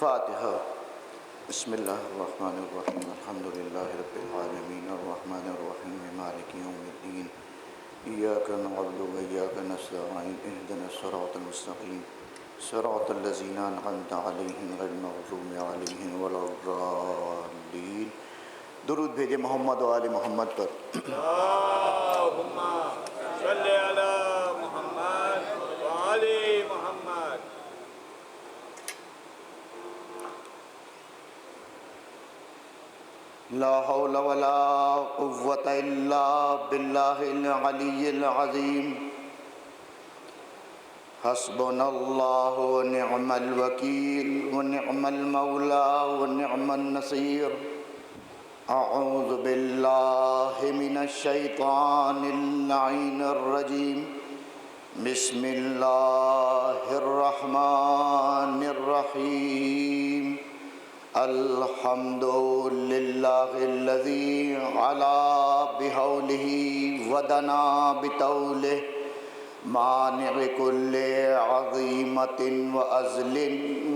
فاتحہ۔ بسم اللہ الرحمن الرحیم الحمد للہ رب العالمین الرحمن الرحیم مالک یوم الدین ایاک نعبد و ایاک نستعین اہدنا الصراط المستقیم صراط الذین انعمت علیہم غیر المغضوب علیہم ولا الضالین۔ درود بھیجے محمد و آل محمد پر۔ اللہم صلی علی محمد و آل محمد۔ لا حول ولا قوة الا باللہ العلی العظیم۔ حسبنا اللہ ونعم الوکیل ونعم المولا ونعم النصیر۔ اعوذ باللہ من الشیطان اللعین الرجیم۔ بسم اللہ الرحمن الرحیم۔ الحمد للہ الذی علا بحولہ ودنا بطولہ مانع کل عظیمت وعزل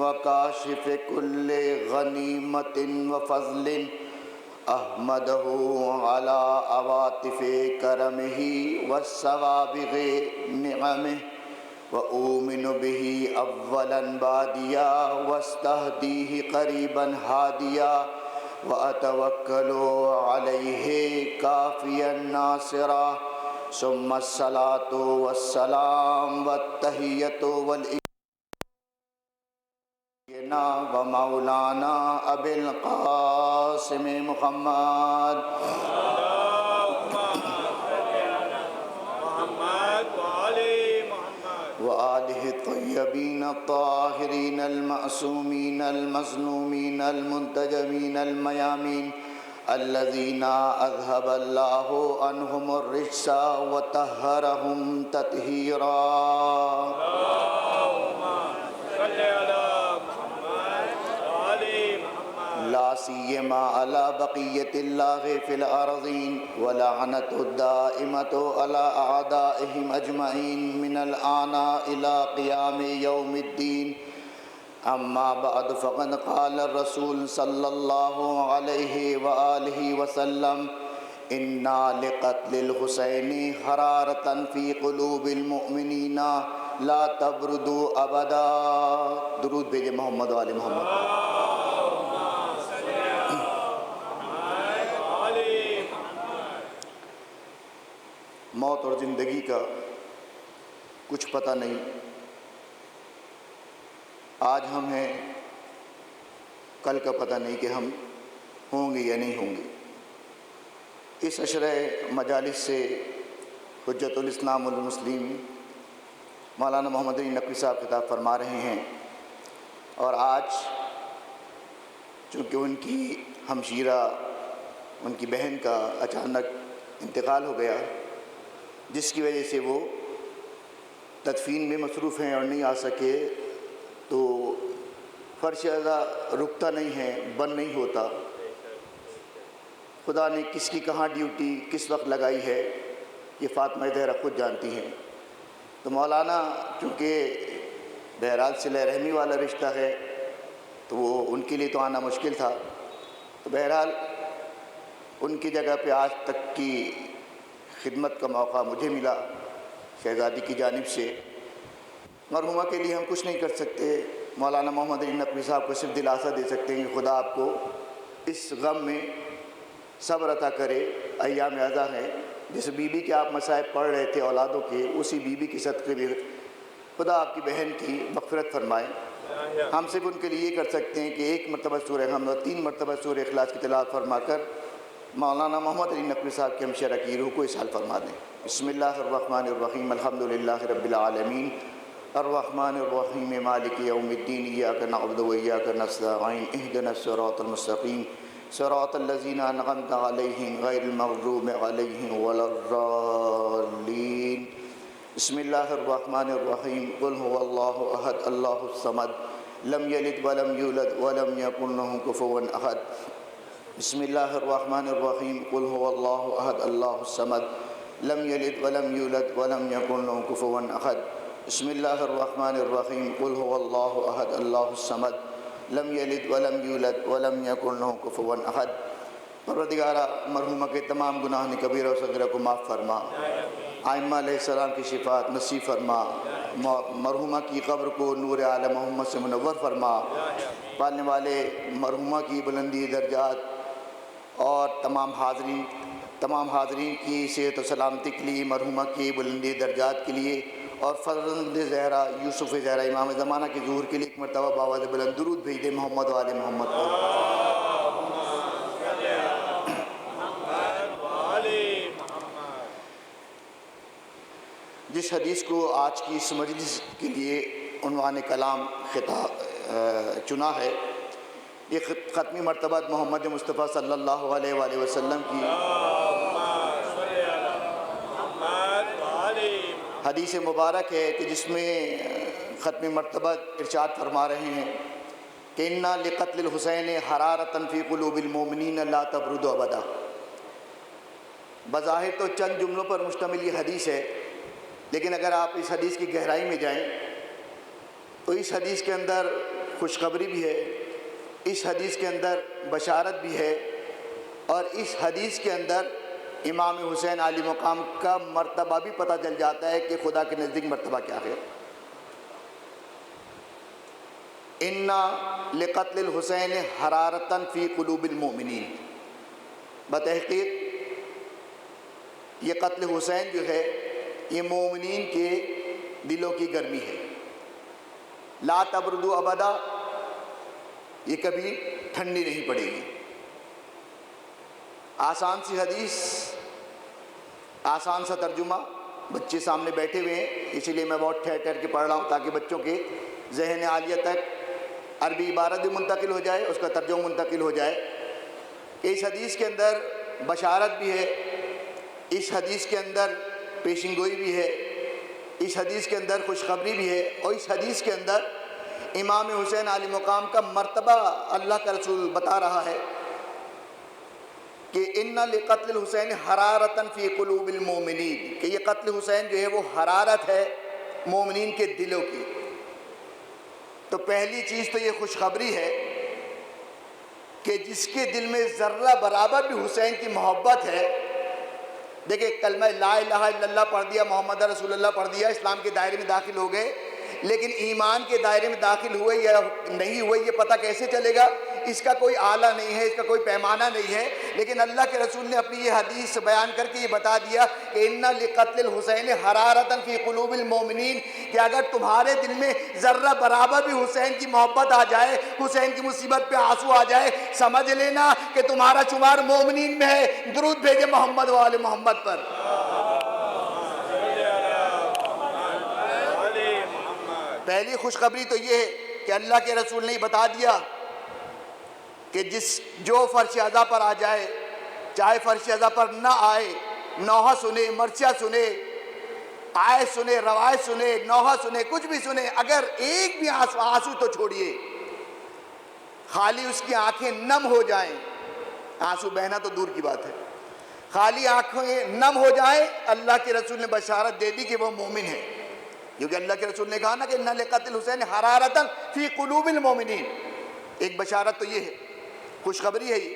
وکاشف کل غنیمت وفضل۔ احمدہ علی عواطف کرمہ وسوابغ نعمہ وأؤمن به أولا بادیا واستهدیہ قریبا ہادیا وأتوکل علیہ کافیا ناصرا۔ ثم الصلاة والسلام والتحیۃ ومولانا ابی القاسم محمد وآلہ الطیبین الطاہرین المعصومین المظلومین المنتجبین المیامین الذین اذهب اللہ عنہم الرجس وطہرہم تطہیرا۔ لا سیما علی بقیت اللہ فی الارضین ولعنت الدائمۃ علی اعدائہم اجمعین من الآن الی قیام یوم الدین۔ اما بعد فقد قال الرسول صلی اللہ علیہ وآلہ وسلم انا لقتل الحسین حرارۃ فی قلوب المؤمنین لا تبردوا ابدا۔ درود بھیجے محمد و آل محمد۔ موت اور زندگی کا کچھ پتہ نہیں، آج ہم ہیں، کل کا پتہ نہیں کہ ہم ہوں گے یا نہیں ہوں گے۔ اس عشرہ مجالس سے حجت الاسلام والمسلمین مولانا محمد علی نقوی صاحب خطاب فرما رہے ہیں، اور آج چونکہ ان کی ہمشیرہ، ان کی بہن کا اچانک انتقال ہو گیا، جس کی وجہ سے وہ تدفین میں مصروف ہیں اور نہیں آ سکے، تو فرش ازا رکتا نہیں ہے، بند نہیں ہوتا۔ خدا نے کس کی کہاں ڈیوٹی کس وقت لگائی ہے یہ فاطمہ زہرا خود جانتی ہیں۔ تو مولانا چونکہ بہرحال صلہ رحمی والا رشتہ ہے تو وہ ان کے لیے تو آنا مشکل تھا، تو بہرحال ان کی جگہ پہ آج تک کی خدمت کا موقع مجھے ملا شہزادی کی جانب سے۔ مرحومہ کے لیے ہم کچھ نہیں کر سکتے، مولانا محمد علی نقوی صاحب کو صرف دلاسا دے سکتے ہیں کہ خدا آپ کو اس غم میں صبر عطا کرے۔ ایام ازا ہیں، جس بی بی کے آپ مصائب پڑھ رہے تھے اولادوں کے، اسی بی بی کے صدقے میں خدا آپ کی بہن کی مغفرت فرمائے۔ ہم صرف ان کے لیے یہ کر سکتے ہیں کہ ایک مرتبہ سورہ حمد اور 3 مرتبہ سورہ اخلاص کی تلاوت فرما کر مولانا محمد علی نقوی صاحب کے ہمشیرہ کی روح کو اصحال فرما دیں۔ بسم اللہ الرحمن الرحیم الحمد للہ رب العالمین الرحمن الرحیم مالک یوم الدین ایاک نعبد و ایاک نستعین اہدنا الصراط المستقیم صراط الذین انعمت علیہم غیر المغضوب علیہم ولا الضالین۔ بسم اللہ الرحمن الرحیم قل هو اللہ احد اللہ الصمد لم یلد ولم یولد ولم یکن له کفوا احد۔ بسم اللہ الرحمن الرحیم قل هو اللہ احد اللہ الصمد لم یلد ولم یولد ولم یکن له کفوا احد۔ بسم اللہ الرحمن الرحیم قل هو اللہ احد اللہ الصمد لم یلد ولم یولد ولم یکن لہ کفوا احد۔ پروردگارہ مرحومہ کے تمام گناہ کبیرہ و صغیرہ کو معاف فرما، ائمہ علیہ السلام کی شفاعت نصیب فرما، مرحومہ کی قبر کو نور اعلی محمد سے منور فرما، پالنے والے مرحومہ کی بلندی درجات اور تمام حاضرین کی صحت و سلامتی کے لیے، مرحومہ کی بلندی درجات کے لیے، اور فرزند زہرا یوسف زہرا امام زمانہ کے ظہور کے لیے ایک مرتبہ باوجہ بلند درود بھیج دے محمد و آل محمد پر۔ جس حدیث کو آج کی اس مجلس کے لیے عنوان کلام چنا ہے، یہ ختمی مرتبہ محمد مصطفیٰ صلی اللہ علیہ وآلہ وسلم کی حدیث مبارک ہے کہ جس میں ختمی مرتبہ ارشاد فرما رہے ہیں کہ اِنَّا لِقَتْلِ الْحُسَيْنِ حَرَارَةً فِي قُلُوبِ الْمُؤْمِنِينَ لَا تَبْرُدُ أَبَدًا۔ بظاہر تو چند جملوں پر مشتمل یہ حدیث ہے، لیکن اگر آپ اس حدیث کی گہرائی میں جائیں تو اس حدیث کے اندر خوشخبری بھی ہے، اس حدیث کے اندر بشارت بھی ہے، اور اس حدیث کے اندر امام حسین عالی مقام کا مرتبہ بھی پتہ چل جاتا ہے کہ خدا کے نزدیک مرتبہ کیا ہے۔ اِنَّا لِقَتْلِ الْحُسَيْنِ حَرَارَةً فِي قُلُوبِ الْمُؤْمِنِينَ، بتحقیق یہ قتل حسین جو ہے یہ مومنین کے دلوں کی گرمی ہے۔ لا تبردو ابدا، یہ کبھی ٹھنڈی نہیں پڑے گی۔ آسان سی حدیث، آسان سا ترجمہ، بچے سامنے بیٹھے ہوئے ہیں اسی لیے میں بہت ٹھہر ٹھہر کے پڑھ رہا ہوں تاکہ بچوں کے ذہن عالیہ تک عربی عبارت بھی منتقل ہو جائے، اس کا ترجمہ منتقل ہو جائے کہ اس حدیث کے اندر بشارت بھی ہے، اس حدیث کے اندر پیشن گوئی بھی ہے، اس حدیث کے اندر خوشخبری بھی ہے، اور اس حدیث کے اندر امام حسین عالی مقام کا مرتبہ اللہ کا رسول بتا رہا ہے کہ اِنَّا لِقَتْلِ الْحُسَيْنِ حَرَارَةً فِي قُلُوبِ الْمُؤْمِنِينَ، کہ یہ قتل حسین جو ہے وہ حرارت ہے مومنین کے دلوں کی۔ تو پہلی چیز تو یہ خوشخبری ہے کہ جس کے دل میں ذرہ برابر بھی حسین کی محبت ہے، دیکھیں کلمہ لا الہ الا اللہ پڑھ دیا، محمد رسول اللہ پڑھ دیا، اسلام کے دائرے میں داخل ہو گئے، لیکن ایمان کے دائرے میں داخل ہوئے یا نہیں ہوئے یہ پتہ کیسے چلے گا؟ اس کا کوئی آلہ نہیں ہے، اس کا کوئی پیمانہ نہیں ہے، لیکن اللہ کے رسول نے اپنی یہ حدیث بیان کر کے یہ بتا دیا کہ اِنَّا لِقَتْلِ الْحُسَيْنِ حَرَارَةً فِي قُلُوبِ الْمُؤْمِنِينَ، کہ اگر تمہارے دل میں ذرہ برابر بھی حسین کی محبت آ جائے، حسین کی مصیبت پہ آنسو آ جائے، سمجھ لینا کہ تمہارا شمار مومنین میں ہے۔ درود بھیجے محمد و آل محمد پر۔ پہلی خوشخبری تو یہ ہے کہ اللہ کے رسول نے بتا دیا کہ جو فرش ازا پر آ جائے، چاہے فرش ازا پر نہ آئے، نوحہ سنے، مرثیہ سنے، آیت سنے، روایت سنے، نوحہ سنے، کچھ بھی سنے، اگر ایک بھی آنسو تو چھوڑیے، خالی اس کی آنکھیں نم ہو جائیں، آنسو بہنا تو دور کی بات ہے، خالی آنکھیں نم ہو جائیں، اللہ کے رسول نے بشارت دے دی کہ وہ مومن ہے، کیونکہ اللہ کے رسول نے کہا نا کہ اِنَّا لِقَتْلِ الْحُسَيْنِ حَرَارَةً فِي قُلُوبِ الْمُؤْمِنِينَ، ایک بشارت تو یہ ہے، خوشخبری ہے یہ،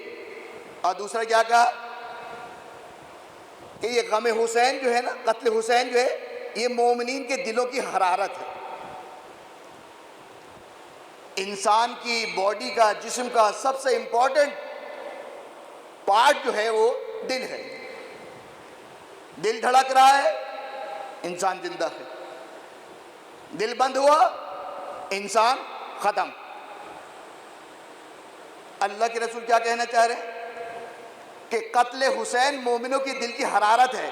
اور دوسرا کیا کہا کہ یہ غم حسین جو ہے نا، قتل حسین جو ہے یہ مومنین کے دلوں کی حرارت ہے۔ انسان کی باڈی کا، جسم کا سب سے امپورٹنٹ پارٹ جو ہے وہ دل ہے، دل دھڑک رہا ہے انسان زندہ ہے، دل بند ہوا انسان ختم۔ اللہ کے رسول کیا کہنا چاہ رہے ہیں کہ قتل حسین مومنوں کی دل کی حرارت ہے،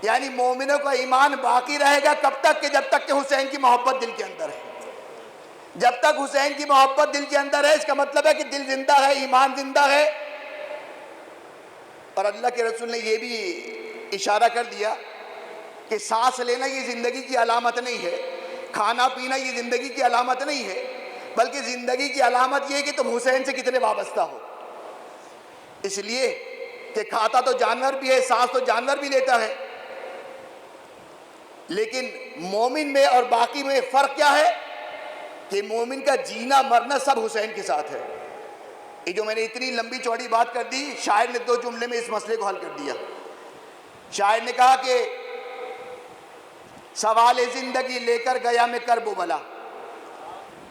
یعنی مومنوں کا ایمان باقی رہے گا کب تک؟ کہ جب تک کہ حسین کی محبت دل کے اندر ہے۔ جب تک حسین کی محبت دل کے اندر ہے اس کا مطلب ہے کہ دل زندہ ہے، ایمان زندہ ہے۔ اور اللہ کے رسول نے یہ بھی اشارہ کر دیا کہ سانس لینا یہ زندگی کی علامت نہیں ہے، کھانا پینا یہ زندگی کی علامت نہیں ہے، بلکہ زندگی کی علامت یہ ہے کہ تم حسین سے کتنے وابستہ ہو۔ اس لیے کہ کھاتا تو جانور بھی ہے، سانس تو جانور بھی لیتا ہے، لیکن مومن میں اور باقی میں فرق کیا ہے کہ مومن کا جینا مرنا سب حسین کے ساتھ ہے۔ یہ جو میں نے اتنی لمبی چوڑی بات کر دی، شاعر نے 2 جملے میں اس مسئلے کو حل کر دیا۔ شاعر نے کہا کہ سوال زندگی لے کر گیا میں کرب و بلا،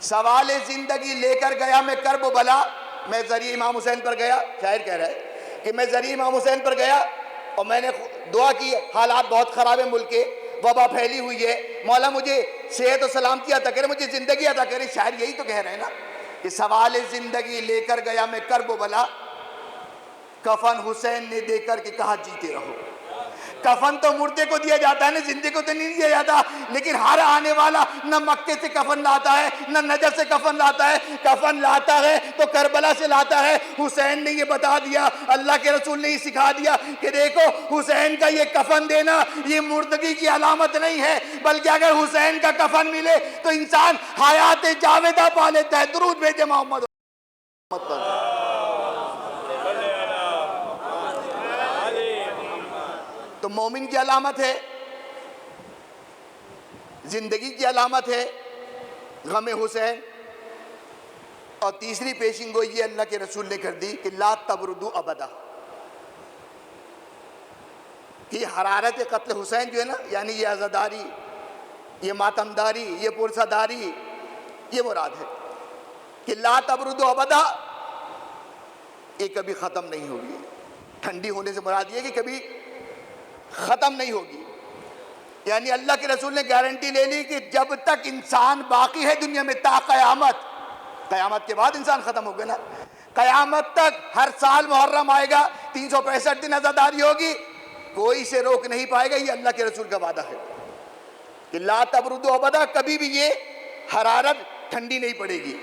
سوال زندگی لے کر گیا میں کرب و بلا، میں ذریعہ امام حسین پر گیا، شاعر کہہ رہا ہے کہ میں ذریعہ امام حسین پر گیا اور میں نے دعا کی، حالات بہت خراب ہیں ملک کے، وبا پھیلی ہوئی ہے، مولا مجھے صحت و سلامتی عطا کرے، مجھے زندگی عطا کرے۔ شاعر یہی تو کہہ رہے ہیں نا کہ سوال زندگی لے کر گیا میں کرب و بلا، کفن حسین نے دے کر کے کہا جیتے رہو۔ کفن تو مردے کو دیا جاتا ہے نا، زندے کو تو نہیں دیا جاتا، لیکن ہر آنے والا نہ مکے سے کفن لاتا ہے نہ نجف سے کفن لاتا ہے، کفن لاتا ہے تو کربلا سے لاتا ہے۔ حسین نے یہ بتا دیا، اللہ کے رسول نے یہ سکھا دیا کہ دیکھو حسین کا یہ کفن دینا یہ مردگی کی علامت نہیں ہے، بلکہ اگر حسین کا کفن ملے تو انسان حیات جاویدہ پا لیتا ہے۔ درود بھیجے محمد پر۔ تو مومن کی علامت ہے، زندگی کی علامت ہے غم حسین۔ اور تیسری پیشن گوئی یہ اللہ کے رسول نے کر دی کہ لا تبردو ابدا، کہ حرارت قتل حسین جو ہے نا، یعنی یہ عزاداری، یہ ماتمداری، یہ پرساداری، یہ مراد ہے کہ لا تبردو ابدا، یہ کبھی ختم نہیں ہوگی۔ ٹھنڈی ہونے سے مراد یہ کہ کبھی ختم نہیں ہوگی، یعنی اللہ کے رسول نے گارنٹی لے لی کہ جب تک انسان باقی ہے دنیا میں تا قیامت، قیامت کے بعد انسان ختم ہوگا نا، قیامت تک ہر سال محرم آئے گا، 365 دن عزاداری ہوگی، کوئی اسے روک نہیں پائے گا۔ یہ اللہ کے رسول کا وعدہ ہے کہ لا تبردو ابدا، کبھی بھی یہ حرارت ٹھنڈی نہیں پڑے گی۔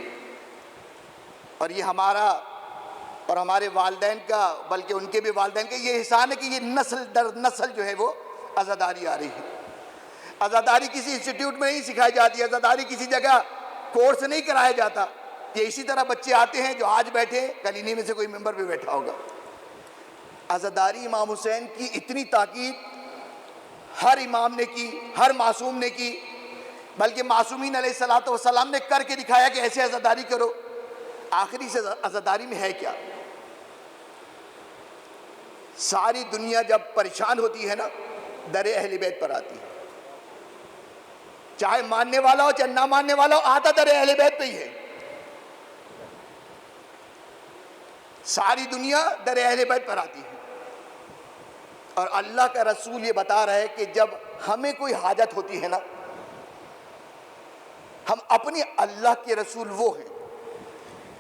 اور یہ ہمارا اور ہمارے والدین کا، بلکہ ان کے بھی والدین کا یہ احسان ہے کہ یہ نسل در نسل جو ہے وہ عزاداری آ رہی ہے۔ عزاداری کسی انسٹیٹیوٹ میں نہیں سکھائی جاتی، عزاداری کسی جگہ کورس نہیں کرایا جاتا، یہ اسی طرح بچے آتے ہیں جو آج بیٹھے، کل انہی میں سے کوئی ممبر پہ بیٹھا ہوگا۔ عزاداری امام حسین کی اتنی تاکید ہر امام نے کی، ہر معصوم نے کی، بلکہ معصومین علیہ الصلوۃ والسلام نے کر کے دکھایا کہ ایسے عزاداری کرو۔ آخری سے عزاداری میں ہے کیا؟ ساری دنیا جب پریشان ہوتی ہے نا، در اہل بیت پر آتی ہے، چاہے ماننے والا ہو چاہے نہ ماننے والا ہو، آتا در اہل بیت پہ ہی ہے۔ ساری دنیا در اہل بیت پر آتی ہے، اور اللہ کا رسول یہ بتا رہا ہے کہ جب ہمیں کوئی حاجت ہوتی ہے نا، ہم اپنے اللہ کے رسول وہ ہیں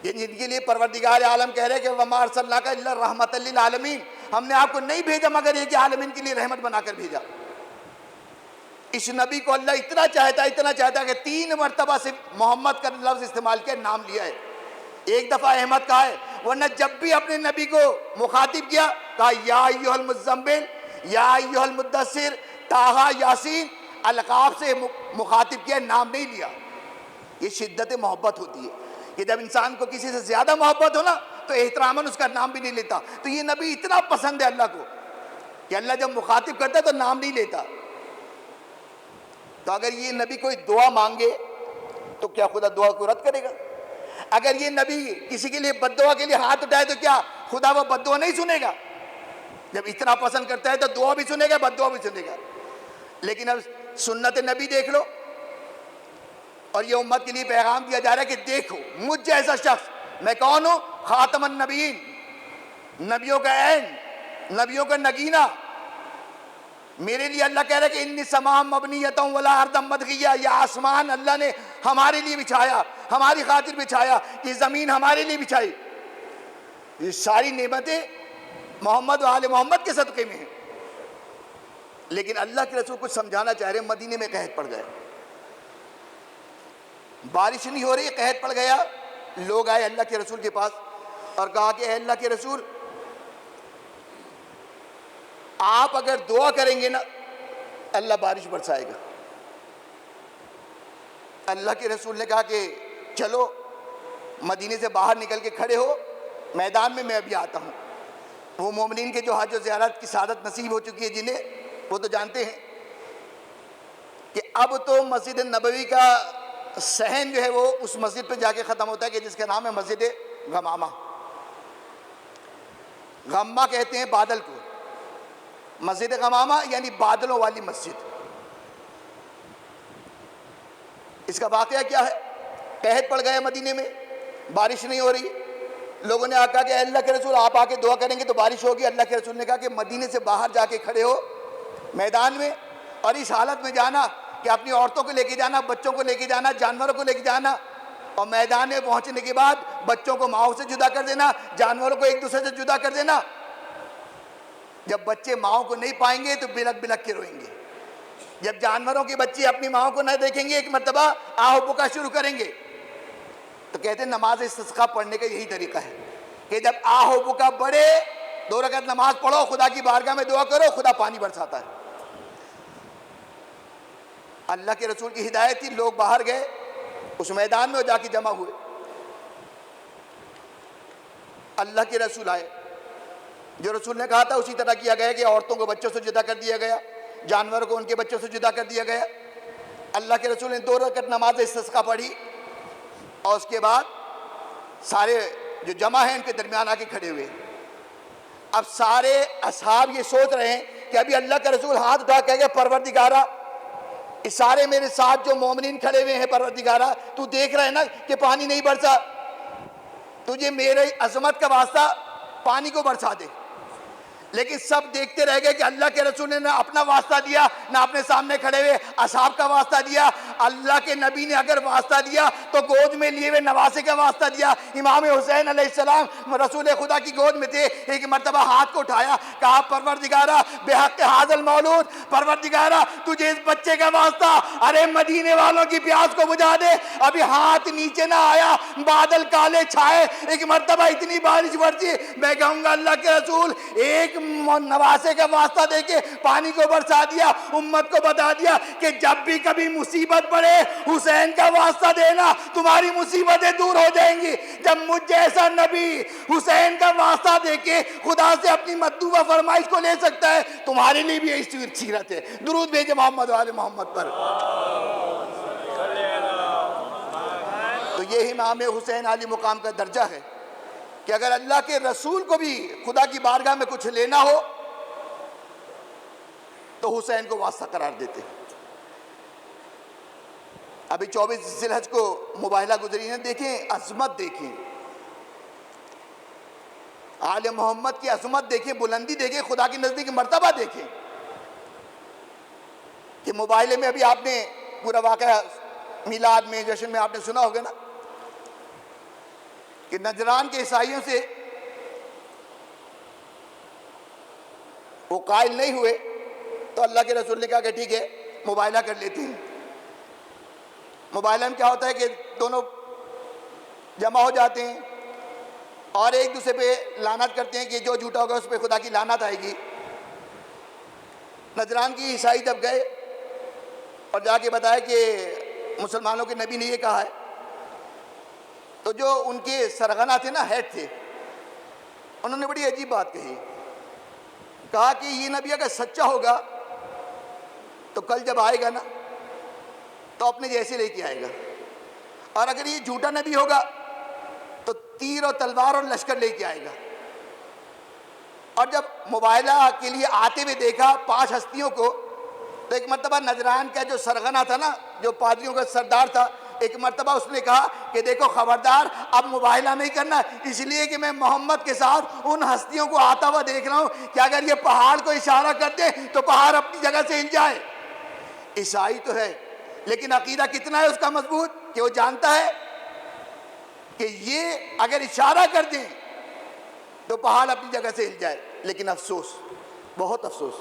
جن کے لیے پروردگار عالم کہہ رہے کہ وَمَا أَرْسَلْنَاكَ إِلَّا رَحْمَةً لِّلْعَالَمِينَ، ہم نے آپ کو نہیں بھیجا مگر یہ کہ عالمین کے لیے رحمت بنا کر بھیجا۔ اس نبی کو اللہ اتنا چاہتا کہ 3 مرتبہ سے محمد کا لفظ استعمال کیا، نام لیا ہے، ایک دفعہ احمد کہا ہے، ورنہ جب بھی اپنے نبی کو مخاطب کیا کہا یا ایھا المزمل، یا ایھا المدثر، طٰہٰ، یاسین، القاب سے مخاطب کیا، نام نہیں لیا۔ یہ شدت محبت ہوتی ہے کہ جب انسان کو کسی سے زیادہ محبت ہو نا تو احتراماً اس کا نام بھی نہیں لیتا۔ تو یہ نبی اتنا پسند ہے اللہ کو کہ اللہ جب مخاطب کرتا ہے تو نام نہیں لیتا۔ تو اگر یہ نبی کوئی دعا مانگے تو کیا خدا دعا کو رد کرے گا؟ اگر یہ نبی کسی کے لیے بد دعا کے لیے ہاتھ اٹھائے تو کیا خدا وہ بد دعا نہیں سنے گا؟ جب اتنا پسند کرتا ہے تو دعا بھی سنے گا، بد دعا بھی سنے گا۔ لیکن اب سنت نبی دیکھ لو، اور یہ امت کے لیے پیغام دیا جا رہا ہے کہ دیکھو مجھ جیسا شخص، میں کون ہوں؟ خاتم النبیین، نبیوں کا عین، نبیوں کا نگینہ۔ میرے لیے اللہ کہہ رہا ہے کہ انی سماء مبنیۃ ولا ارض مدغیہ، یہ آسمان اللہ نے ہمارے لیے بچھایا، ہماری خاطر بچھایا، یہ زمین ہمارے لیے بچھائی۔ یہ ساری نعمتیں محمد و آل محمد کے صدقے میں ہیں۔ لیکن اللہ کے رسول کچھ سمجھانا چاہ رہے ہیں، مدینے میں قحط پڑ گئے، بارش نہیں ہو رہی، قحط پڑ گیا۔ لوگ آئے اللہ کے رسول کے پاس اور کہا کہ اے اللہ کے رسول، آپ اگر دعا کریں گے نا اللہ بارش برسائے گا۔ اللہ کے رسول نے کہا کہ چلو مدینے سے باہر نکل کے کھڑے ہو میدان میں ابھی آتا ہوں۔ وہ مومنین کے جو حج و زیارت کی سعادت نصیب ہو چکی ہے جنہیں، وہ تو جانتے ہیں کہ اب تو مسجد نبوی کا صحن جو ہے وہ اس مسجد پہ جا کے ختم ہوتا ہے کہ جس کا نام ہے مسجد غمامہ. غمہ کہتے ہیں بادل کو. مسجد غمامہ یعنی بادلوں والی مسجد. اس کا واقعہ کیا ہے؟ قحط پڑ گیا مدینے میں, بارش نہیں ہو رہی. لوگوں نے کہا کہ اللہ کے رسول آپ آ کے دعا کریں گے تو بارش ہوگی. اللہ کے رسول نے کہا کہ مدینے سے باہر جا کے کھڑے ہو میدان میں, اور اس حالت میں جانا کہ اپنی عورتوں کو لے کے جانا, بچوں کو لے کے جانا, جانوروں کو لے کے جانا, اور میدان میں پہنچنے کے بعد بچوں کو ماؤں سے جدا کر دینا, جانوروں کو ایک دوسرے سے جدا کر دینا. جب بچے ماؤں کو نہیں پائیں گے تو بلک بلک کے روئیں گے. جب جانوروں کے بچے اپنی ماؤں کو نہ دیکھیں گے ایک مرتبہ آہ بکا شروع کریں گے. تو کہتے ہیں نماز استسقاء پڑھنے کا یہی طریقہ ہے کہ جب آہ بکا بڑھے 2 رکعت نماز پڑھو, خدا کی بارگاہ میں دعا کرو, خدا پانی برساتا ہے. اللہ کے رسول کی ہدایت تھی. لوگ باہر گئے اس میدان میں جا کے جمع ہوئے. اللہ کے رسول آئے, جو رسول نے کہا تھا اسی طرح کیا گیا کہ عورتوں کو بچوں سے جدا کر دیا گیا, جانوروں کو ان کے بچوں سے جدا کر دیا گیا. اللہ کے رسول نے 2 رکعت نماز استسقاء پڑھی, اور اس کے بعد سارے جو جمع ہیں ان کے درمیان آ کے کھڑے ہوئے. اب سارے اصحاب یہ سوچ رہے ہیں کہ ابھی اللہ کا رسول ہاتھ اٹھا کہہ گیا پروردگارہ اس سارے میرے ساتھ جو مومنین کھڑے ہوئے ہیں, پروردگارہ تو دیکھ رہے ہیں نا کہ پانی نہیں برسا, تجھے میرے عظمت کا واسطہ پانی کو برسا دے. لیکن سب دیکھتے رہ گئے کہ اللہ کے رسول نے نہ اپنا واسطہ دیا, نہ اپنے سامنے کھڑے ہوئے اصحاب کا واسطہ دیا. اللہ کے نبی نے اگر واسطہ دیا تو گود میں لیے ہوئے نواسے کا واسطہ دیا. امام حسین علیہ السلام رسول خدا کی گود میں تھے. ایک مرتبہ ہاتھ کو اٹھایا, کہا پروردگارہ بحق حاضر مولود, پروردگارہ تجھے اس بچے کا واسطہ, ارے مدینے والوں کی پیاس کو بجھا دے. ابھی ہاتھ نیچے نہ آیا, بادل کالے چھائے, ایک مرتبہ اتنی بارش برسی, میں کہوں گا اللہ کے رسول ایک نواسے کا واسطہ دے کے پانی کو برسا دیا. امت کو بتا دیا کہ جب بھی کبھی مصیبت پڑے حسین کا واسطہ دینا, تمہاری مصیبتیں دور ہو جائیں گی. جب مجھ جیسا نبی حسین کا واسطہ دے کے خدا سے اپنی مطلوبہ فرمائش کو لے سکتا ہے, تمہارے لیے بھی یہی سیرت ہے. درود بھیجے محمد و آل محمد پر. تو یہ امام حسین علی مقام کا درجہ ہے کہ اگر اللہ کے رسول کو بھی خدا کی بارگاہ میں کچھ لینا ہو تو حسین کو واسطہ قرار دیتے. ابھی 24 ذی الحج کو مباہلہ گزری ہے, دیکھیں عظمت, دیکھیں آل محمد کی عظمت, دیکھیں بلندی, دیکھیں خدا کی نزدیک مرتبہ, دیکھیں کہ مباہلے میں ابھی آپ نے پورا واقعہ میلاد میں جشن میں آپ نے سنا ہوگا نا کہ نجران کے عیسائیوں سے وہ قائل نہیں ہوئے تو اللہ کے رسول نے کہا کہ ٹھیک ہے مباہلہ کر لیتے ہیں. مباہلہ میں کیا ہوتا ہے کہ دونوں جمع ہو جاتے ہیں اور ایک دوسرے پہ لعنت کرتے ہیں کہ جو جھوٹا ہوگا اس پہ خدا کی لعنت آئے گی. نجران کی عیسائی جب گئے اور جا کے بتایا کہ مسلمانوں کے نبی نے یہ کہا ہے, تو جو ان کے سرغنہ تھے نا, ہیڈ تھے, انہوں نے بڑی عجیب بات کہی. کہا کہ یہ نبی اگر سچا ہوگا تو کل جب آئے گا نا تو اپنے جیسے لے کے آئے گا, اور اگر یہ جھوٹا نبی ہوگا تو تیر اور تلوار اور لشکر لے کے آئے گا. اور جب مباہلہ کے لیے آتے ہوئے دیکھا 5 ہستیوں کو, تو ایک مرتبہ نجران کا جو سرغنہ تھا نا, جو پادریوں کا سردار تھا, ایک مرتبہ اس نے کہا کہ دیکھو خبردار اب مباہلہ نہیں کرنا, اس لیے کہ میں محمد کے ساتھ ان ہستیوں کو آتا ہوا دیکھ رہا ہوں کہ اگر یہ پہاڑ کو اشارہ کر دے تو پہاڑ اپنی جگہ سے ہل جائے. عیسائی تو ہے لیکن عقیدہ کتنا ہے اس کا مضبوط کہ وہ جانتا ہے کہ یہ اگر اشارہ کر دیں تو پہاڑ اپنی جگہ سے ہل جائے. لیکن افسوس, بہت افسوس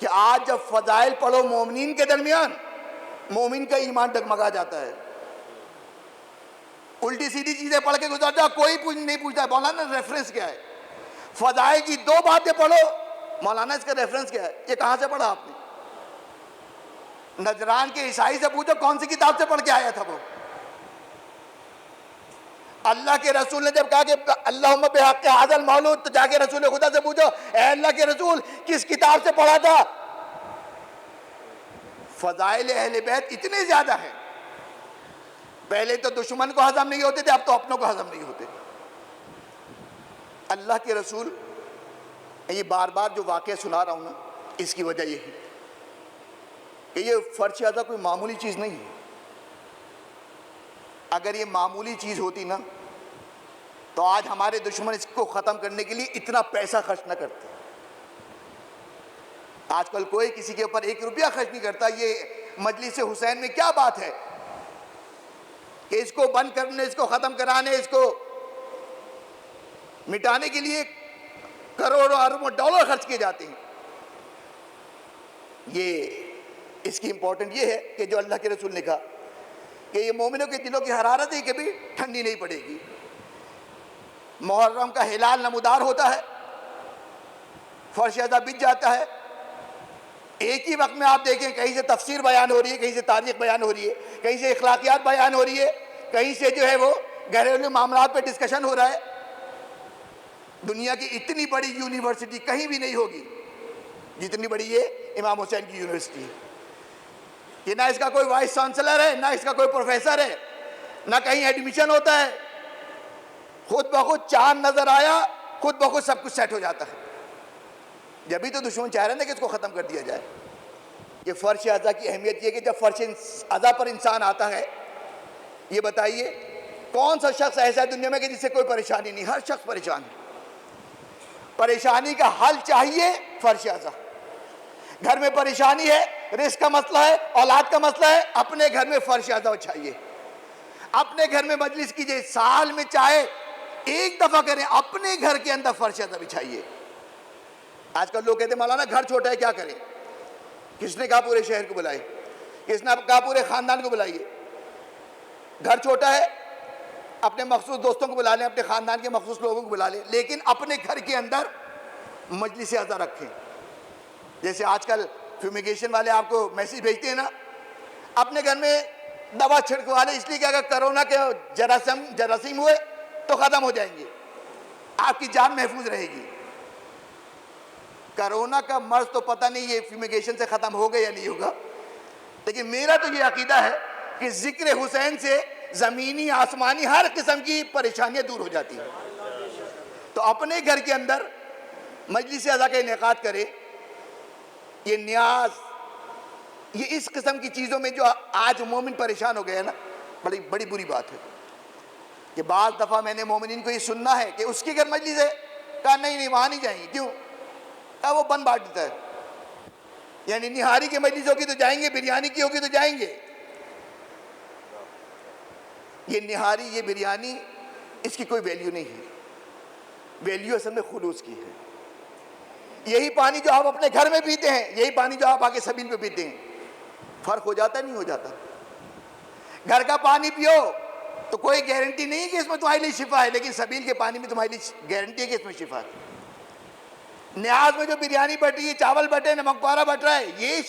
کہ آج جب فضائل پڑھو مومنین کے درمیان, مومن کا ایمان ڈگمگا جاتا ہے. الٹی سیدھی چیزیں پڑھ کے گزر جاؤ, کوئی نہیں پوچھتا ہے مولانا ریفرنس کیا ہے. فضائل کی 2 باتیں پڑھو, مولانا اس کا ریفرنس کیا ہے, یہ کہاں سے پڑھا آپ نے. نجران کے عیسائی سے پوچھو کون سی کتاب سے پڑھ کے آیا تھا وہ. اللہ کے رسول نے جب کہا کہ اللہم بحق ھذا المولود, تو جا کے رسول خدا سے پوچھو اے اللہ کے رسول کس کتاب سے پڑھا تھا. فضائل اہل بیت اتنے زیادہ ہیں پہلے تو دشمن کو ہضم نہیں ہوتے تھے، اب تو اپنوں کو ہضم نہیں ہوتے۔ اللہ کے رسول، یہ بار بار جو واقعہ سنا رہا ہوں نا، اس کی وجہ یہ ہے کہ یہ فرش اعضا کوئی معمولی چیز نہیں ہے۔ اگر یہ معمولی چیز ہوتی نا تو آج ہمارے دشمن اس کو ختم کرنے کے لیے اتنا پیسہ خرچ نہ کرتے۔ آج کل کوئی کسی کے اوپر 1 روپیہ خرچ نہیں کرتا۔ یہ مجلس حسین میں کیا بات ہے کہ اس کو بند کرنے، اس کو ختم کرانے، اس کو مٹانے کے لیے کروڑوں اربوں ڈالر خرچ کیے جاتے ہیں۔ یہ اس کی امپورٹنٹ یہ ہے کہ جو اللہ کے رسول نے کہا کہ یہ مومنوں کے دلوں کی حرارت ہے، کبھی ٹھنڈی نہیں پڑے گی۔ محرم کا ہلال نمودار ہوتا ہے، فرش اعضا بچ جاتا ہے، ایک ہی وقت میں آپ دیکھیں کہیں سے تفسیر بیان ہو رہی ہے، کہیں سے تاریخ بیان ہو رہی ہے، کہیں سے اخلاقیات بیان ہو رہی ہے، کہیں سے جو ہے وہ گھریلو معاملات پہ ڈسکشن ہو رہا ہے۔ دنیا کی اتنی بڑی یونیورسٹی کہیں بھی نہیں ہوگی جتنی بڑی یہ امام حسین کی یونیورسٹی ہے، کہ نہ اس کا کوئی وائس چانسلر ہے، نہ اس کا کوئی پروفیسر ہے، نہ کہیں ایڈمیشن ہوتا ہے، خود بخود چاند نظر آیا، خود بخود سب کچھ سیٹ ہو جاتا ہے۔ جبھی تو دشمن چاہ رہے ہیں کہ اس کو ختم کر دیا جائے۔ یہ فرش اعضا کی اہمیت یہ کہ جب فرش اعضا پر انسان آتا ہے، یہ بتائیے کون سا شخص ایسا ہے دنیا میں کہ جس سے کوئی پریشانی نہیں؟ ہر شخص پریشان ہے۔ پریشانی کا حل چاہیے فرش اعضا۔ گھر میں پریشانی ہے، رزق کا مسئلہ ہے، اولاد کا مسئلہ ہے، اپنے گھر میں فرش اعضا بچھائیے، اپنے گھر میں مجلس کیجئے، سال میں چاہے 1 دفعہ کریں، اپنے گھر کے اندر فرش اعضا بچھائیے۔ آج کل لوگ کہتے ہیں مولانا گھر چھوٹا ہے کیا کریں؟ کس نے کہا پورے شہر کو بلائے؟ کس نے کہا پورے خاندان کو بلائیے؟ گھر چھوٹا ہے، اپنے مخصوص دوستوں کو بلا لیں، اپنے خاندان کے مخصوص لوگوں کو بلا لیں، لیکن اپنے گھر کے اندر مجلس اعضا رکھیں۔ جیسے آج کل فیومیگیشن والے آپ کو میسیج بھیجتے ہیں نا، اپنے گھر میں دوا چھڑکوا لیں، اس لیے کہ اگر کرونا کے جراثیم ہوئے تو ختم ہو جائیں گے، آپ کی جان محفوظ رہے گی۔ کرونا کا مرض تو پتہ نہیں یہ فیومیگیشن سے ختم ہوگا یا نہیں ہوگا، لیکن میرا تو یہ عقیدہ ہے کہ ذکر حسین سے زمینی آسمانی ہر قسم کی پریشانیاں دور ہو جاتی ہیں۔ تو اپنے گھر کے اندر مجلس اعضا کا انعقاد کرے۔ یہ نیاز، یہ اس قسم کی چیزوں میں جو آج مومن پریشان ہو گئے ہیں نا، بڑی بری بات ہے کہ بعض دفعہ میں نے مومنین کو یہ سننا ہے کہ اس کے گھر مجلس ہے، کہا نہیں وہاں نہیں جائیں گے۔ کیوں؟ کہا وہ بند بانٹ دیتا ہے، یعنی نہاری کی مجلس ہوگی تو جائیں گے، بریانی کی ہوگی تو جائیں گے۔ یہ نہاری، یہ بریانی، اس کی کوئی ویلیو نہیں ہے، ویلیو اصل میں خلوص کی ہے۔ یہی پانی جو آپ اپنے گھر میں پیتے ہیں، یہی پانی جو آپ آگے سبیل پہ پیتے ہیں، فرق ہو جاتا ہے نہیں ہو جاتا؟ گھر کا پانی پیو تو کوئی گارنٹی نہیں ہے کہ اس میں تمہارے لیے شفا ہے، لیکن سبیل کے پانی میں تمہارے لیے گارنٹی ہے کہ اس میں شفا ہے۔ نیاز میں جو بریانی بٹ رہی ہے، چاول بٹے، نمک پارا بٹ رہا ہے، یہ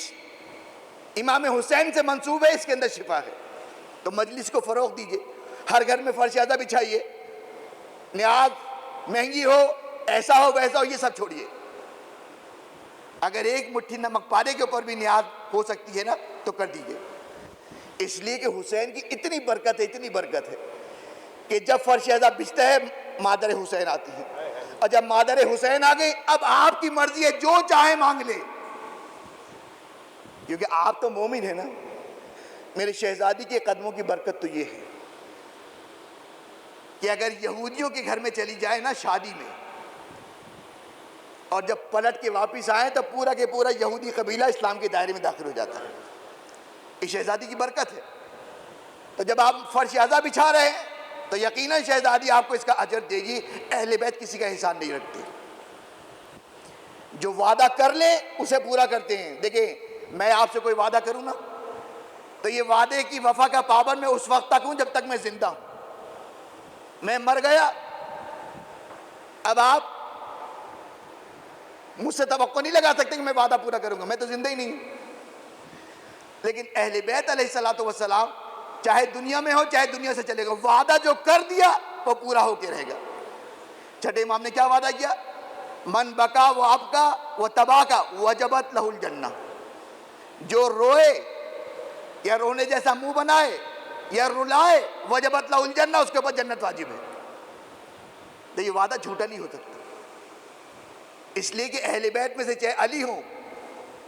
امام حسین سے منسوب ہے، اس کے اندر شفا ہے۔ تو مجلس کو فروغ دیجئے، ہر گھر میں فرش اعضا بچھائیے۔ نیاز مہنگی ہو، ایسا ہو ویسا ہو، یہ سب چھوڑیے۔ اگر 1 مٹھی نمک پارے کے اوپر بھی نیاز ہو سکتی ہے نا تو کر دیجئے، اس لیے کہ حسین کی اتنی برکت ہے، اتنی برکت ہے کہ جب فرش اعضا بچھتا ہے مادر حسین آتی ہے، اور جب مادر حسین آ گئی اب آپ کی مرضی ہے، جو چاہے مانگ لے، کیونکہ آپ تو مومن ہیں نا۔ میرے شہزادی کے قدموں کی برکت تو یہ ہے کہ اگر یہودیوں کے گھر میں چلی جائے نا شادی میں، اور جب پلٹ کے واپس آئیں تو پورا کے پورا یہودی قبیلہ اسلام کے دائرے میں داخل ہو جاتا ہے۔ یہ شہزادی کی برکت ہے۔ تو جب آپ فرش اعضا بچھا رہے ہیں تو یقیناً شہزادی آپ کو اس کا اجر دے گی۔ اہل بیت کسی کا احسان نہیں رکھتے، جو وعدہ کر لیں اسے پورا کرتے ہیں۔ دیکھیں میں آپ سے کوئی وعدہ کروں نا تو یہ وعدے کی وفا کا پابند میں اس وقت تک ہوں جب تک میں زندہ ہوں۔ میں مر گیا، اب آپ مجھ سے توقع نہیں لگا سکتے کہ میں وعدہ پورا کروں گا، میں تو زندہ ہی نہیں ہوں۔ لیکن اہل بیت علیہ الصلوۃ والسلام چاہے دنیا میں ہو چاہے دنیا سے چلے گا، وعدہ جو کر دیا وہ پورا ہو کے رہے گا۔ چھٹے امام نے کیا وعدہ کیا؟ من بکا و ابکا و تباکا وجبت لہ الجنہ، جو روئے یا رونے جیسا منہ بنائے یا رلائے وجبت لہ الجنہ، اس کے اوپر جنت واجب ہے. تو یہ وعدہ جھوٹا نہیں ہو سکتا، اس لیے کہ اہل بیت میں سے چاہے علی ہو،